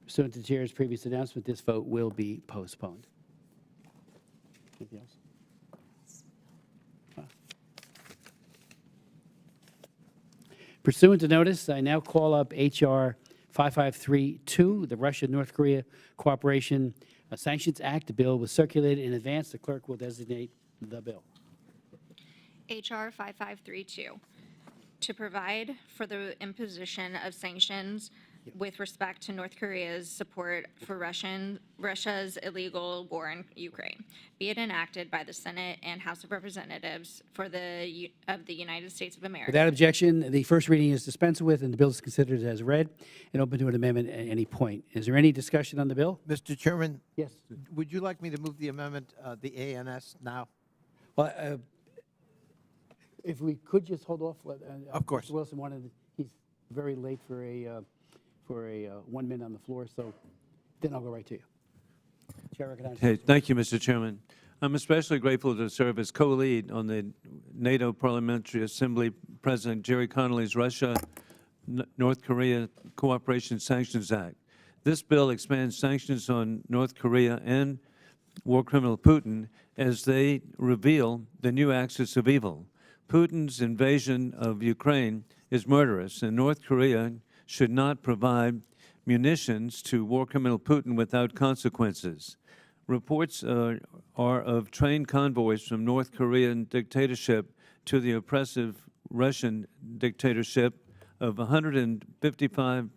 Pursuant to the chair's previous announcement, this vote will be postponed. Anything else? Pursuant to notice, I now call up H.R. 5532, the Russia-North Korea Cooperation Sanctions Act. The bill was circulated in advance. The clerk will designate the bill. H.R. 5532, to provide for the imposition of sanctions with respect to North Korea's support for Russia's illegal war in Ukraine, be it enacted by the Senate and House of Representatives of the United States of America. Without objection, the first reading is dispensed with, and the bill is considered as read and open to an amendment at any point. Is there any discussion on the bill? Mr. Chairman, Yes. would you like me to move the amendment, the ANS, now? Well, if we could just hold off. Of course. Mr. Wilson wanted, he's very late for a 1 minute on the floor, so then I'll go right to you. Chair recognizes. Hey, thank you, Mr. Chairman. I'm especially grateful to serve as co-lead on the NATO Parliamentary Assembly President Jerry Connolly's Russia-North Korea Cooperation Sanctions Act. This bill expands sanctions on North Korea and war criminal Putin as they reveal the new axis of evil. Putin's invasion of Ukraine is murderous, and North Korea should not provide munitions to war criminal Putin without consequences. Reports are of trained convoys from North Korean dictatorship to the oppressive Russian dictatorship of 155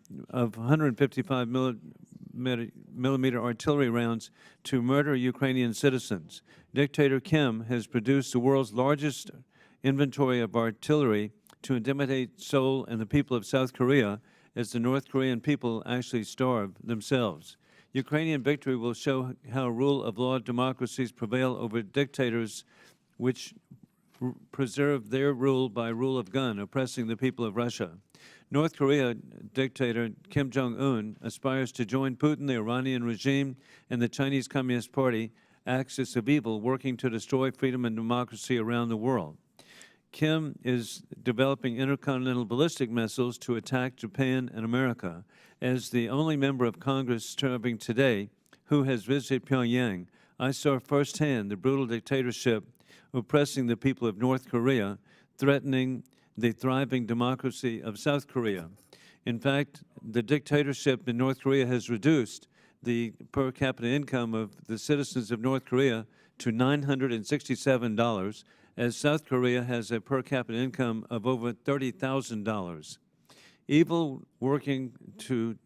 millimeter artillery rounds to murder Ukrainian citizens. Dictator Kim has produced the world's largest inventory of artillery to intimidate Seoul and the people of South Korea, as the North Korean people actually starve themselves. Ukrainian victory will show how rule of law democracies prevail over dictators which preserve their rule by rule of gun, oppressing the people of Russia. North Korea dictator Kim Jong-un aspires to join Putin, the Iranian regime, and the Chinese Communist Party axis of evil, working to destroy freedom and democracy around the world. Kim is developing intercontinental ballistic missiles to attack Japan and America. As the only member of Congress serving today who has visited Pyongyang, I saw firsthand the brutal dictatorship oppressing the people of North Korea, threatening the thriving democracy of South Korea. In fact, the dictatorship in North Korea has reduced the per capita income of the citizens of North Korea to $967, as South Korea has a per capita income of over $30,000. Evil working to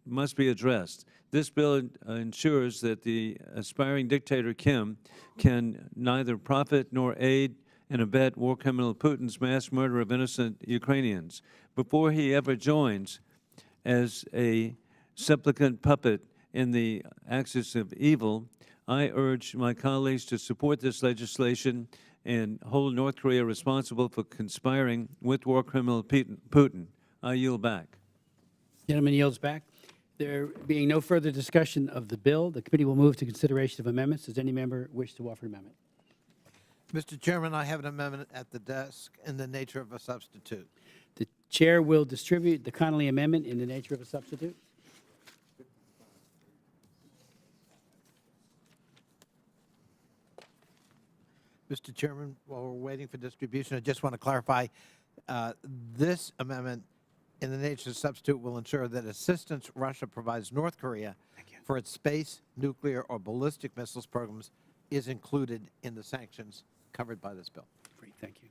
must be addressed. This bill ensures that the aspiring dictator Kim can neither profit nor aid and abet war criminal Putin's mass murder of innocent Ukrainians before he ever joins as a supplicant puppet in the axis of evil. I urge my colleagues to support this legislation and hold North Korea responsible for conspiring with war criminal Putin. I yield back. Gentleman yields back. There being no further discussion of the bill, the committee will move to consideration of amendments. Does any member wish to offer an amendment? Mr. Chairman, I have an amendment at the desk in the nature of a substitute. The chair will distribute the Connolly amendment in the nature of a substitute. Mr. Chairman, while we're waiting for distribution, I just want to clarify, this amendment in the nature of substitute will ensure that assistance Russia provides North Korea for its space, nuclear, or ballistic missiles programs is included in the sanctions covered by this bill. Great, thank you.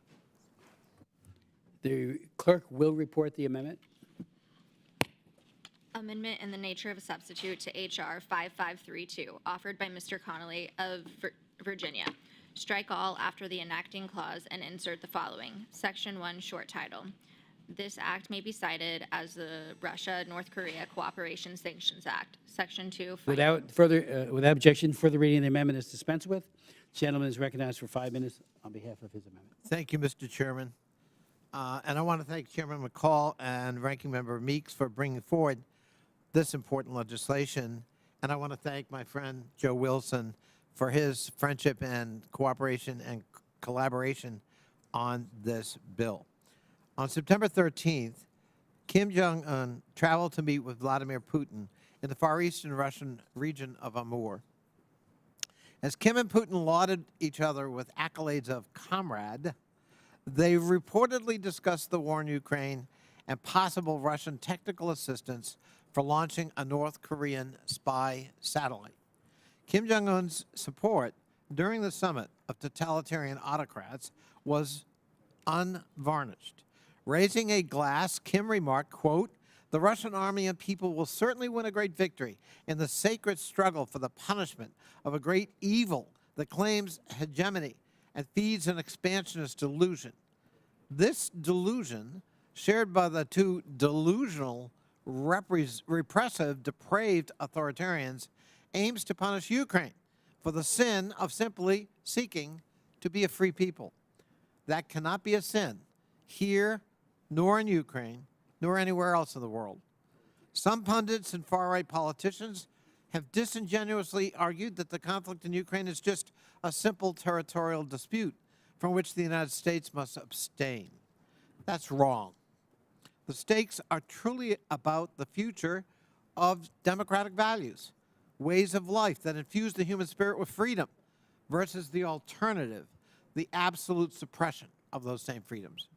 The clerk will report the amendment. Amendment in the nature of a substitute to H.R. 5532, offered by Mr. Connolly of Virginia. Strike all after the enacting clause and insert the following. Section 1, short title. This act may be cited as the Russia-North Korea Cooperation Sanctions Act. Section 2. Without objection, further reading of the amendment is dispensed with. Gentleman is recognized for 5 minutes on behalf of his amendment. Thank you, Mr. Chairman. And I want to thank Chairman McCaul and Ranking Member Meeks for bringing forward this important legislation. And I want to thank my friend Joe Wilson for his friendship and cooperation and collaboration on this bill. On September 13th, Kim Jong-un traveled to meet with Vladimir Putin in the far eastern Russian region of Amur. As Kim and Putin lauded each other with accolades of comrade, they reportedly discussed the war in Ukraine and possible Russian technical assistance for launching a North Korean spy satellite. Kim Jong-un's support during the summit of totalitarian autocrats was unvarnished. Raising a glass, Kim remarked, quote, "The Russian army and people will certainly win a great victory in the sacred struggle for the punishment of a great evil that claims hegemony and feeds an expansionist delusion. This delusion, shared by the two delusional, repressive, depraved authoritarians, aims to punish Ukraine for the sin of simply seeking to be a free people. That cannot be a sin here, nor in Ukraine, nor anywhere else in the world. Some pundits and far-right politicians have disingenuously argued that the conflict in Ukraine is just a simple territorial dispute from which the United States must abstain. That's wrong. The stakes are truly about the future of democratic values, ways of life that infuse the human spirit with freedom, versus the alternative, the absolute suppression of those same freedoms.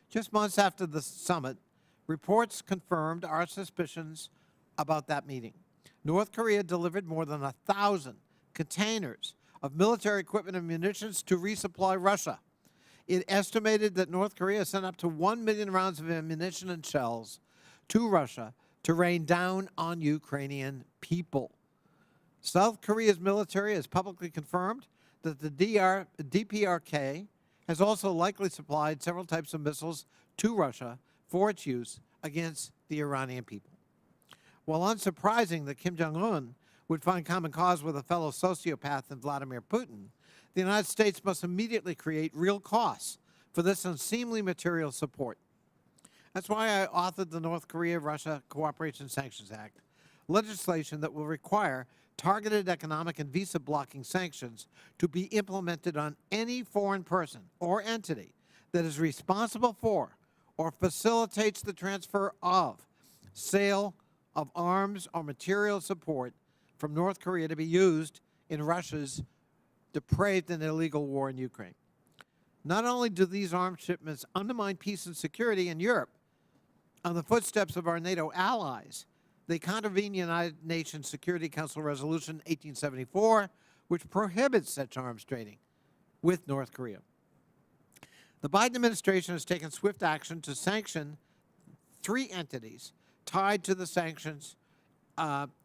Just months after the summit, reports confirmed our suspicions about that meeting. North Korea delivered more than 1,000 containers of military equipment and munitions to resupply Russia. It estimated that North Korea sent up to 1 million rounds of ammunition and shells to Russia to rain down on Ukrainian people. South Korea's military has publicly confirmed that the DPRK has also likely supplied several types of missiles to Russia for its use against the Iranian people. While unsurprising that Kim Jong-un would find common cause with a fellow sociopath in Vladimir Putin, the United States must immediately create real costs for this unseemly material support. That's why I authored the North Korea-Russia Cooperation Sanctions Act, legislation that will require targeted economic and visa blocking sanctions to be implemented on any foreign person or entity that is responsible for or facilitates the transfer of, sale of arms or material support from North Korea to be used in Russia's depraved and illegal war in Ukraine. Not only do these arms shipments undermine peace and security in Europe on the footsteps of our NATO allies, they contravene United Nations Security Council Resolution 1874, which prohibits such arms trading with North Korea. The Biden administration has taken swift action to sanction 3 entities tied to the sanctions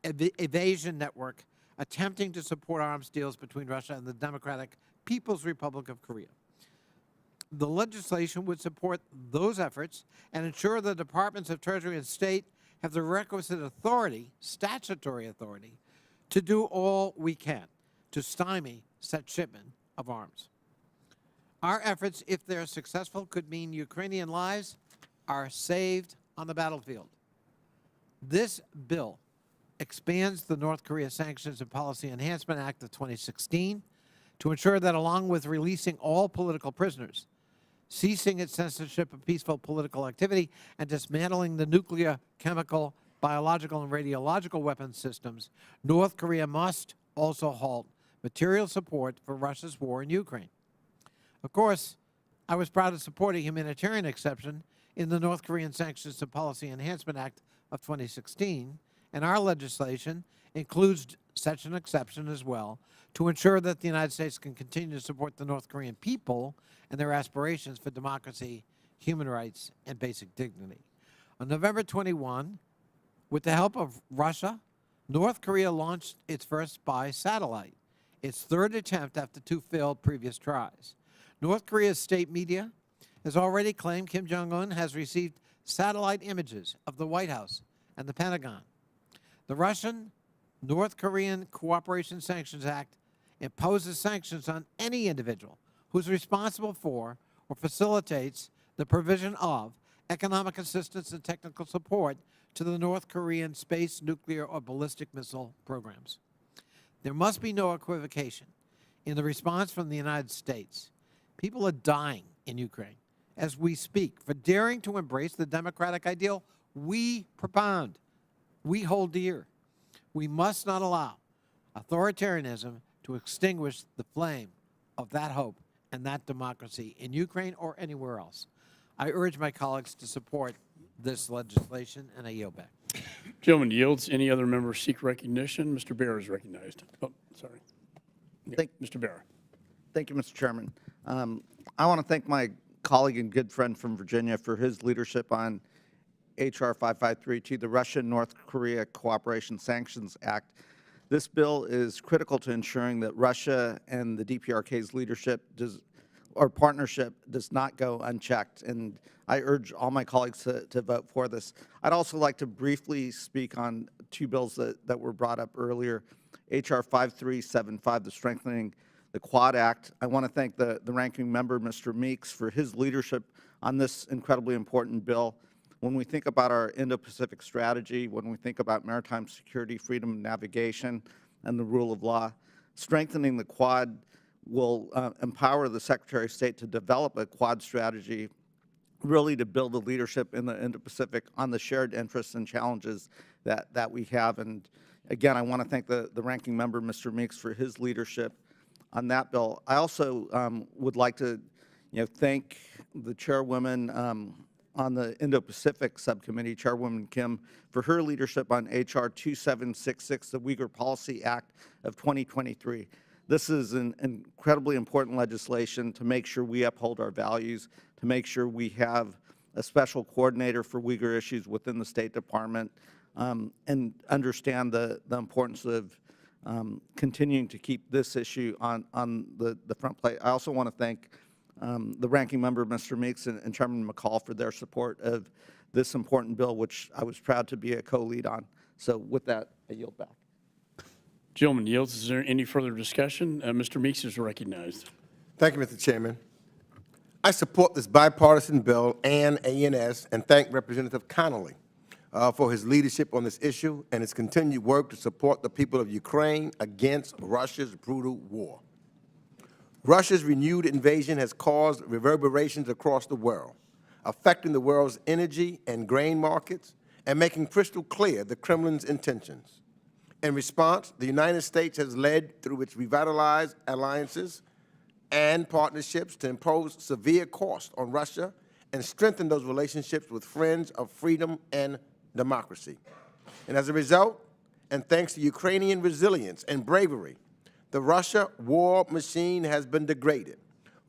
evasion network attempting to support arms deals between Russia and the Democratic People's Republic of Korea. The legislation would support those efforts and ensure the Departments of Treasury and State have the requisite authority, statutory authority, to do all we can to stymie such shipment of arms. Our efforts, if they're successful, could mean Ukrainian lives are saved on the battlefield. This bill expands the North Korea Sanctions and Policy Enhancement Act of 2016 to ensure that along with releasing all political prisoners, ceasing its censorship of peaceful political activity, and dismantling the nuclear, chemical, biological, and radiological weapons systems, North Korea must also halt material support for Russia's war in Ukraine. Of course, I was proud to support a humanitarian exception in the North Korean Sanctions and Policy Enhancement Act of 2016, and our legislation includes such an exception as well to ensure that the United States can continue to support the North Korean people and their aspirations for democracy, human rights, and basic dignity. On November 21, with the help of Russia, North Korea launched its first spy satellite, its third attempt after 2 failed previous tries. North Korea's state media has already claimed Kim Jong-un has received satellite images of the White House and the Pentagon. The Russian-North Korean Cooperation Sanctions Act imposes sanctions on any individual who is responsible for or facilitates the provision of economic assistance and technical support to the North Korean space, nuclear, or ballistic missile programs. There must be no equivocation in the response from the United States. People are dying in Ukraine as we speak for daring to embrace the democratic ideal we propound, we hold dear. We must not allow authoritarianism to extinguish the flame of that hope and that democracy in Ukraine or anywhere else. I urge my colleagues to support this legislation, and I yield back. Gentleman yields. Any other members seek recognition? Mr. Bear is recognized. Oh, sorry. Yeah, Mr. Bear. Thank you, Mr. Chairman. I want to thank my colleague and good friend from Virginia for his leadership on H.R. 5532, the Russia-North Korea Cooperation Sanctions Act. This bill is critical to ensuring that Russia and the DPRK's leadership partnership does not go unchecked, and I urge all my colleagues to vote for this. I'd also like to briefly speak on 2 bills that were brought up earlier. H.R. 5375, the Strengthening the Quad Act. I want to thank the ranking member, Mr. Meeks, for his leadership on this incredibly important bill. When we think about our Indo-Pacific strategy, when we think about maritime security, freedom of navigation, and the rule of law, strengthening the Quad will empower the Secretary of State to develop a Quad strategy, really to build a leadership in the Indo-Pacific on the shared interests and challenges that we have. And again, I want to thank the ranking member, Mr. Meeks, for his leadership on that bill. I also would like to thank the chairwoman on the Indo-Pacific Subcommittee, Chairwoman Kim, for her leadership on H.R. 2766, the Uyghur Policy Act of 2023. This is an incredibly important legislation to make sure we uphold our values, to make sure we have a special coordinator for Uyghur issues within the State Department, and understand the importance of continuing to keep this issue on the front plate. I also want to thank the ranking member, Mr. Meeks, and Chairman McCaul for their support of this important bill, which I was proud to be a co-lead on. So with that, I yield back. Gentleman yields. Is there any further discussion? Mr. Meeks is recognized. Thank you, Mr. Chairman. I support this bipartisan bill and ANS and thank Representative Connolly for his leadership on this issue and his continued work to support the people of Ukraine against Russia's brutal war. Russia's renewed invasion has caused reverberations across the world, affecting the world's energy and grain markets and making crystal clear the Kremlin's intentions. In response, the United States has led through its revitalized alliances and partnerships to impose severe costs on Russia and strengthen those relationships with friends of freedom and democracy. And as a result, and thanks to Ukrainian resilience and bravery, the Russia war machine has been degraded.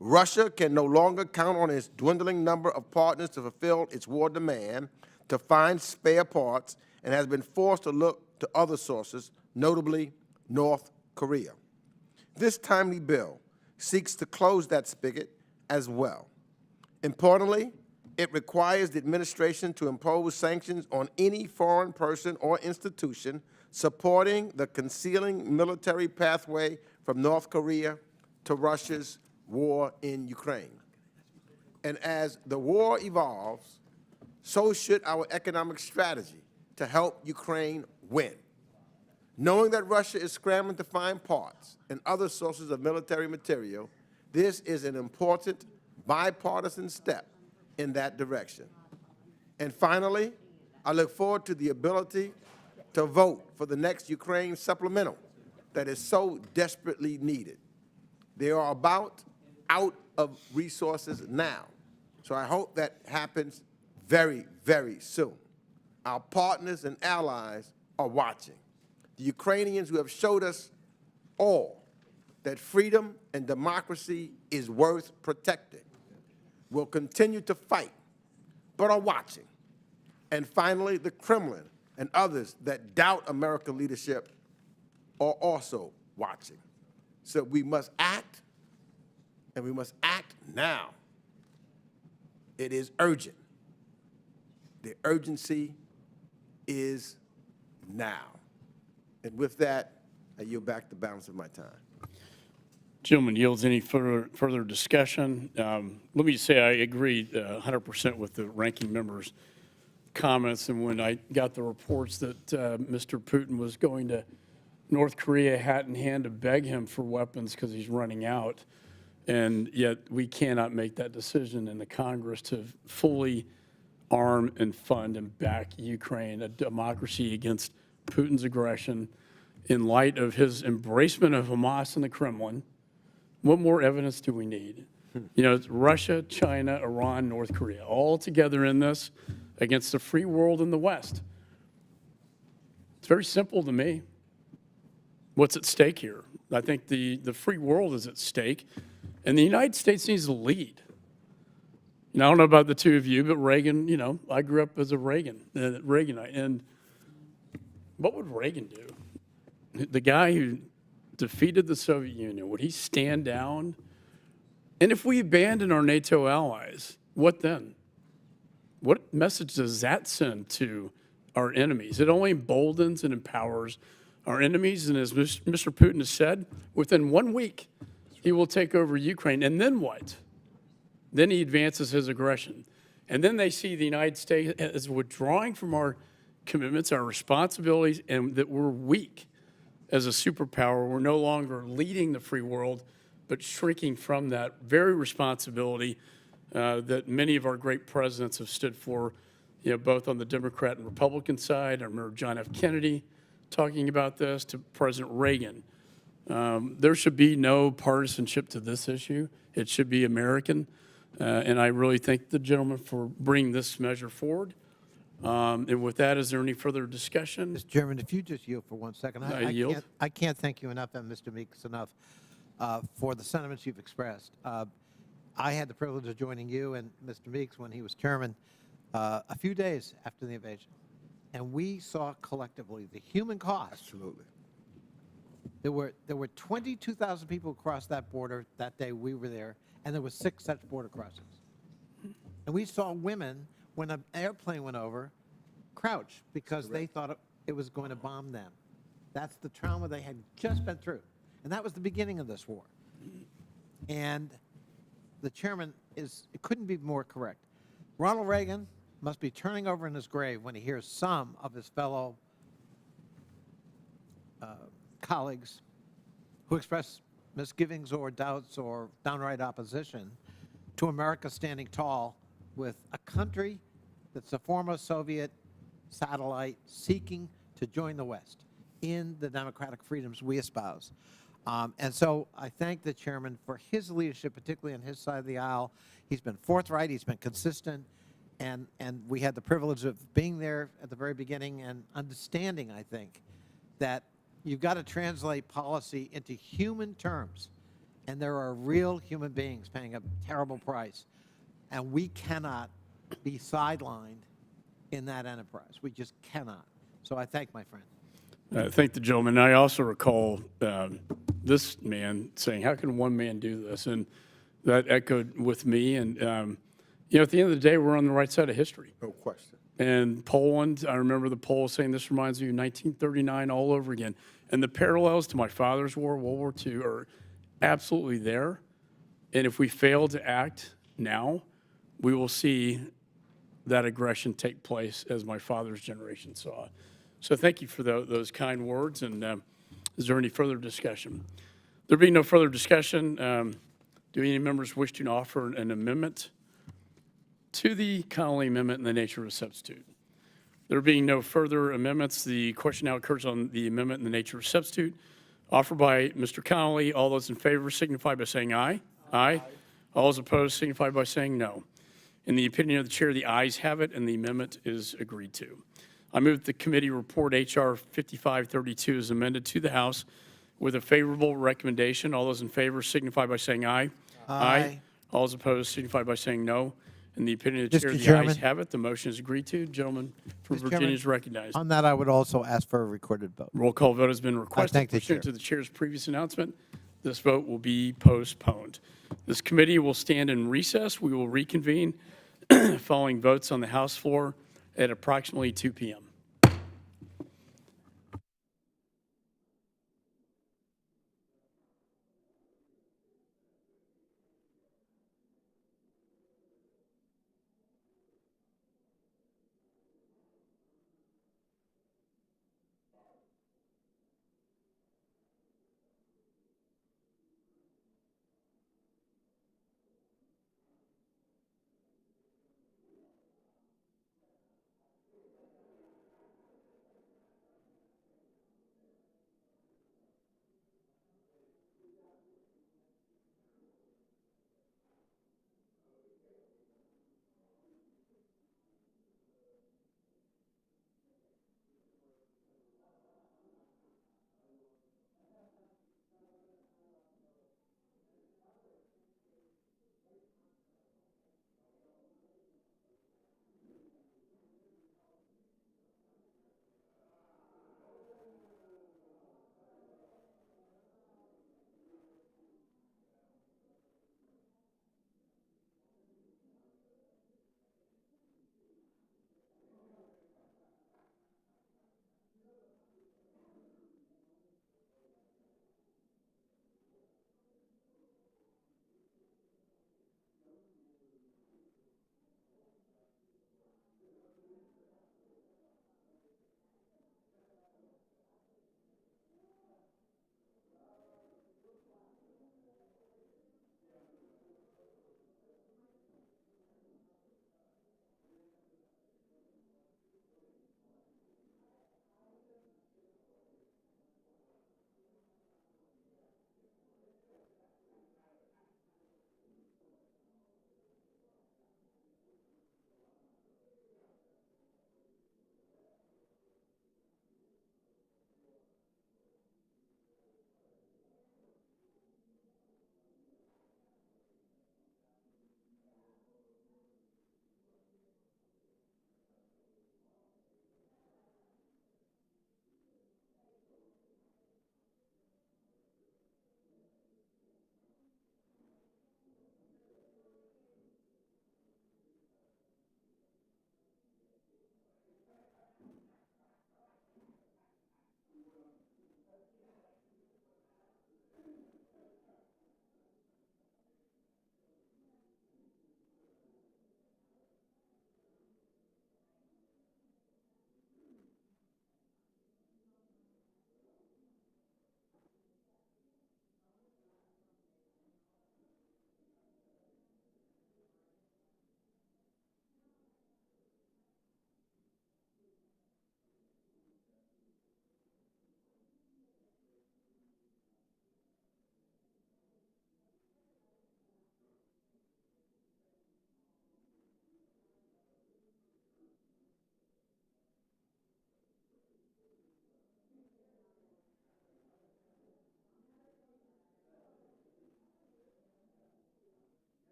Russia can no longer count on its dwindling number of partners to fulfill its war demand, to find spare parts, and has been forced to look to other sources, notably North Korea. This timely bill seeks to close that spigot as well. Importantly, it requires the administration to impose sanctions on any foreign person or institution supporting the concealing military pathway from North Korea to Russia's war in Ukraine. And as the war evolves, so should our economic strategy to help Ukraine win. Knowing that Russia is scrambling to find parts and other sources of military material, this is an important bipartisan step in that direction. And finally, I look forward to the ability to vote for the next Ukraine supplemental that is so desperately needed. They are about out of resources now. So I hope that happens very, very soon. Our partners and allies are watching. The Ukrainians who have showed us all that freedom and democracy is worth protecting will continue to fight, but are watching. And finally, the Kremlin and others that doubt American leadership are also watching. So we must act, and we must act now. It is urgent. The urgency is now. And with that, I yield back the balance of my time. Gentleman yields any further discussion. Let me say I agree 100% with the ranking member's comments. And when I got the reports that Mr. Putin was going to North Korea hat in hand to beg him for weapons because he's running out, and yet we cannot make that decision in the Congress to fully arm and fund and back Ukraine, a democracy against Putin's aggression, in light of his embracement of Hamas in the Kremlin. What more evidence do we need? You know, it's Russia, China, Iran, North Korea, all together in this against the free world in the West. It's very simple to me. What's at stake here? I think the free world is at stake, and the United States needs to lead. You know, I don't know about the two of you, but Reagan, you know, I grew up as a Reaganite, and what would Reagan do? The guy who defeated the Soviet Union, would he stand down? And if we abandon our NATO allies, what then? What message does that send to our enemies? It only emboldens and empowers our enemies, and as Mr. Putin has said, within 1 week, he will take over Ukraine. And then what? Then he advances his aggression. And then they see the United States as withdrawing from our commitments, our responsibilities, and that we're weak as a superpower. We're no longer leading the free world, but shrinking from that very responsibility that many of our great presidents have stood for, you know, both on the Democrat and Republican side. I remember John F. Kennedy talking about this, to President Reagan. There should be no partisanship to this issue. It should be American. And I really thank the gentleman for bringing this measure forward. And with that, is there any further discussion? Mr. Chairman, if you just yield for 1 second. I yield. I can't thank you enough, and Mr. Meeks enough, for the sentiments you've expressed. I had the privilege of joining you and Mr. Meeks when he was chairman a few days after the invasion. And we saw collectively the human cost. Absolutely. There were 22,000 people across that border that day we were there, and there were 6 such border crossings. And we saw women, when an airplane went over, crouch because they thought it was going to bomb them. That's the trauma they had just been through. And that was the beginning of this war. And the chairman it couldn't be more correct. Ronald Reagan must be turning over in his grave when he hears some of his fellow colleagues who express misgivings or doubts or downright opposition to America standing tall with a country that's a former Soviet satellite seeking to join the West in the democratic freedoms we espouse. And so I thank the chairman for his leadership, particularly on his side of the aisle. He's been forthright, he's been consistent, and we had the privilege of being there at the very beginning and understanding, I think, that you've got to translate policy into human terms. And there are real human beings paying a terrible price. And we cannot be sidelined in that enterprise. We just cannot. So I thank my friend. Thank the gentleman. I also recall this man saying, how can one man do this? And that echoed with me. And, you know, at the end of the day, we're on the right side of history. No question. And Poland, I remember the Poles saying, this reminds me of 1939 all over again. And the parallels to my father's war, World War II, are absolutely there. And if we fail to act now, we will see that aggression take place as my father's generation saw. So thank you for those kind words. And is there any further discussion? There being no further discussion, do any members wish to offer an amendment to the Connolly Amendment in the nature of a substitute? There being no further amendments, the question now occurs on the amendment in the nature of a substitute offered by Mr. Connolly. All those in favor signify by saying aye. Aye. All those opposed signify by saying no. In the opinion of the chair, the ayes have it, and the amendment is agreed to. I move that the committee report H.R. 5532 is amended to the House with a favorable recommendation. All those in favor signify by saying aye. Aye. All those opposed signify by saying no. In the opinion of the chair, Mr. the Chairman. ayes have it. The motion is agreed to. Gentleman from Mr. Virginia Chairman, is recognized. On that, I would also ask for a recorded vote. Roll call vote has been requested thank the pursuant chair. to the chair's previous announcement. This vote will be postponed. This committee will stand in recess. We will reconvene following votes on the House floor at approximately 2 p.m.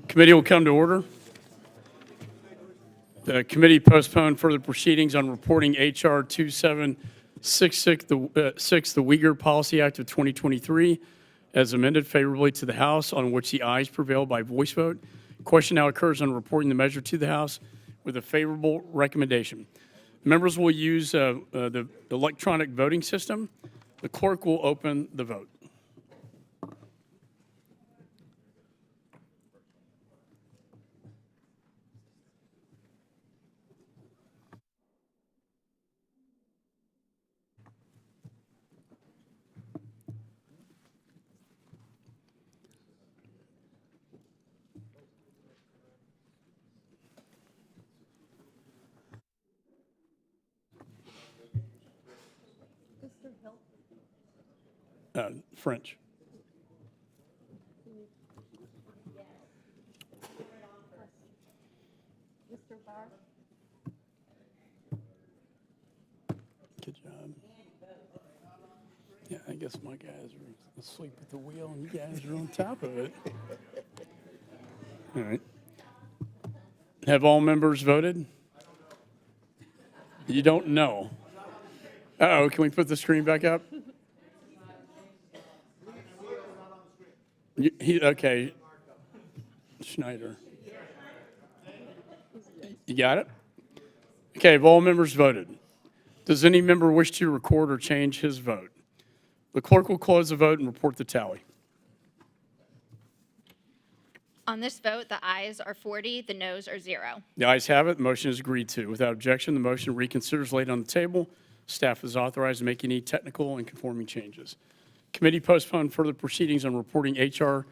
Committee will come to order. The committee postponed further proceedings on reporting H.R. 2766, the Uyghur Policy Act of 2023, as amended favorably to the House, on which the ayes prevailed by voice vote. Question now occurs on reporting the measure to the House with a favorable recommendation. Members will use the electronic voting system. The clerk will open the vote. French. Good job. Yeah, I guess my guys are asleep at the wheel and you guys are on top of it. All right. Have all members voted? You don't know. Uh-oh, can we put the screen back up? Okay. Schneider. You got it? Okay, have all members voted? Does any member wish to record or change his vote? The clerk will close the vote and report the tally. On this vote, the ayes are 40, the noes are 0. The ayes have it. The motion is agreed to. Without objection, the motion reconsiders laid on the table. Staff is authorized to make any technical and conforming changes. Committee postponed further proceedings on reporting H.R.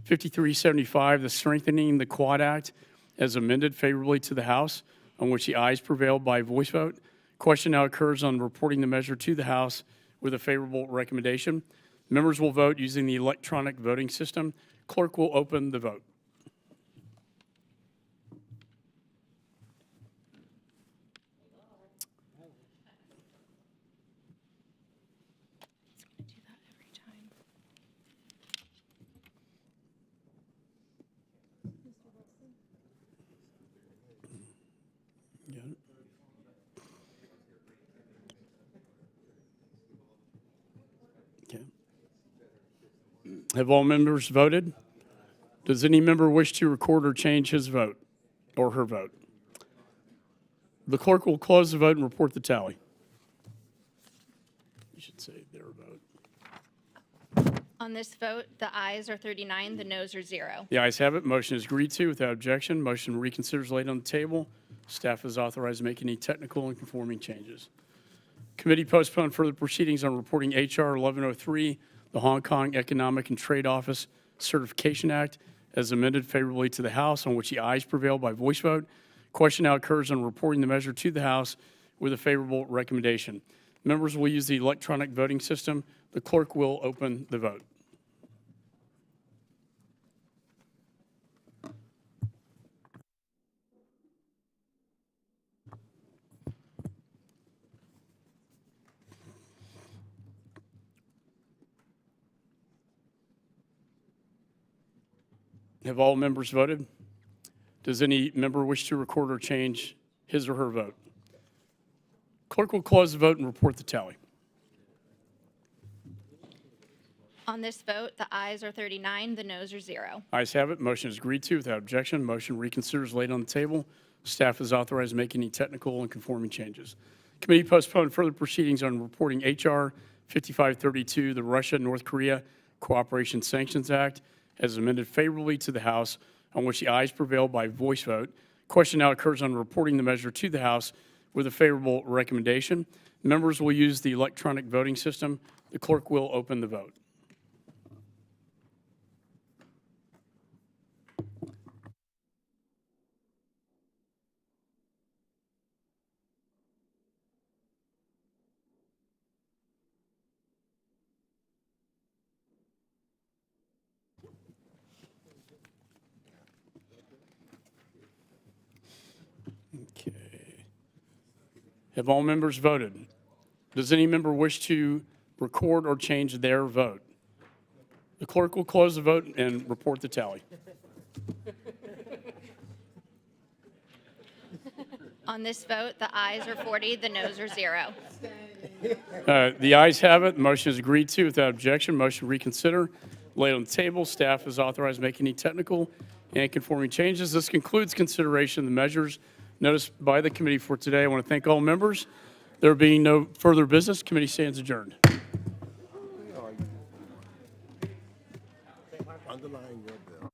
5375, the Strengthening the Quad Act, as amended favorably to the House, on which the ayes prevailed by voice vote. Question now occurs on reporting the measure to the House with a favorable recommendation. Members will vote using the electronic voting system. Clerk will open the vote. Got it. Okay. Have all members voted? Does any member wish to record or change his vote or her vote? The clerk will close the vote and report the tally. You should say their vote. On this vote, the ayes are 39, the noes are 0. The ayes have it. Motion is agreed to without objection. Motion reconsiders laid on the table. Staff is authorized to make any technical and conforming changes. Committee postponed further proceedings on reporting H.R. 1103, the Hong Kong Economic and Trade Office Certification Act, as amended favorably to the House, on which the ayes prevailed by voice vote. Question now occurs on reporting the measure to the House with a favorable recommendation. Members will use the electronic voting system. The clerk will open the vote. Have all members voted? Does any member wish to record or change his or her vote? Clerk will close the vote and report the tally. On this vote, the ayes are 39, the noes are 0. Ayes have it. Motion is agreed to without objection. Motion reconsiders laid on the table. Staff is authorized to make any technical and conforming changes. Committee postponed further proceedings on reporting H.R. 5532, the Russia-North Korea Cooperation Sanctions Act, as amended favorably to the House, on which the ayes prevailed by voice vote. Question now occurs on reporting the measure to the House with a favorable recommendation. Members will use the electronic voting system. The clerk will open the vote. Okay. Have all members voted? Does any member wish to record or change their vote? The clerk will close the vote and report the tally. On this vote, the ayes are 40, the noes are 0. The ayes have it. The motion is agreed to without objection. Motion to reconsider. Laid on the table. Staff is authorized to make any technical and conforming changes. This concludes consideration of the measures noticed by the committee for today. I want to thank all members. There being no further business, committee stands adjourned. Underline your bill.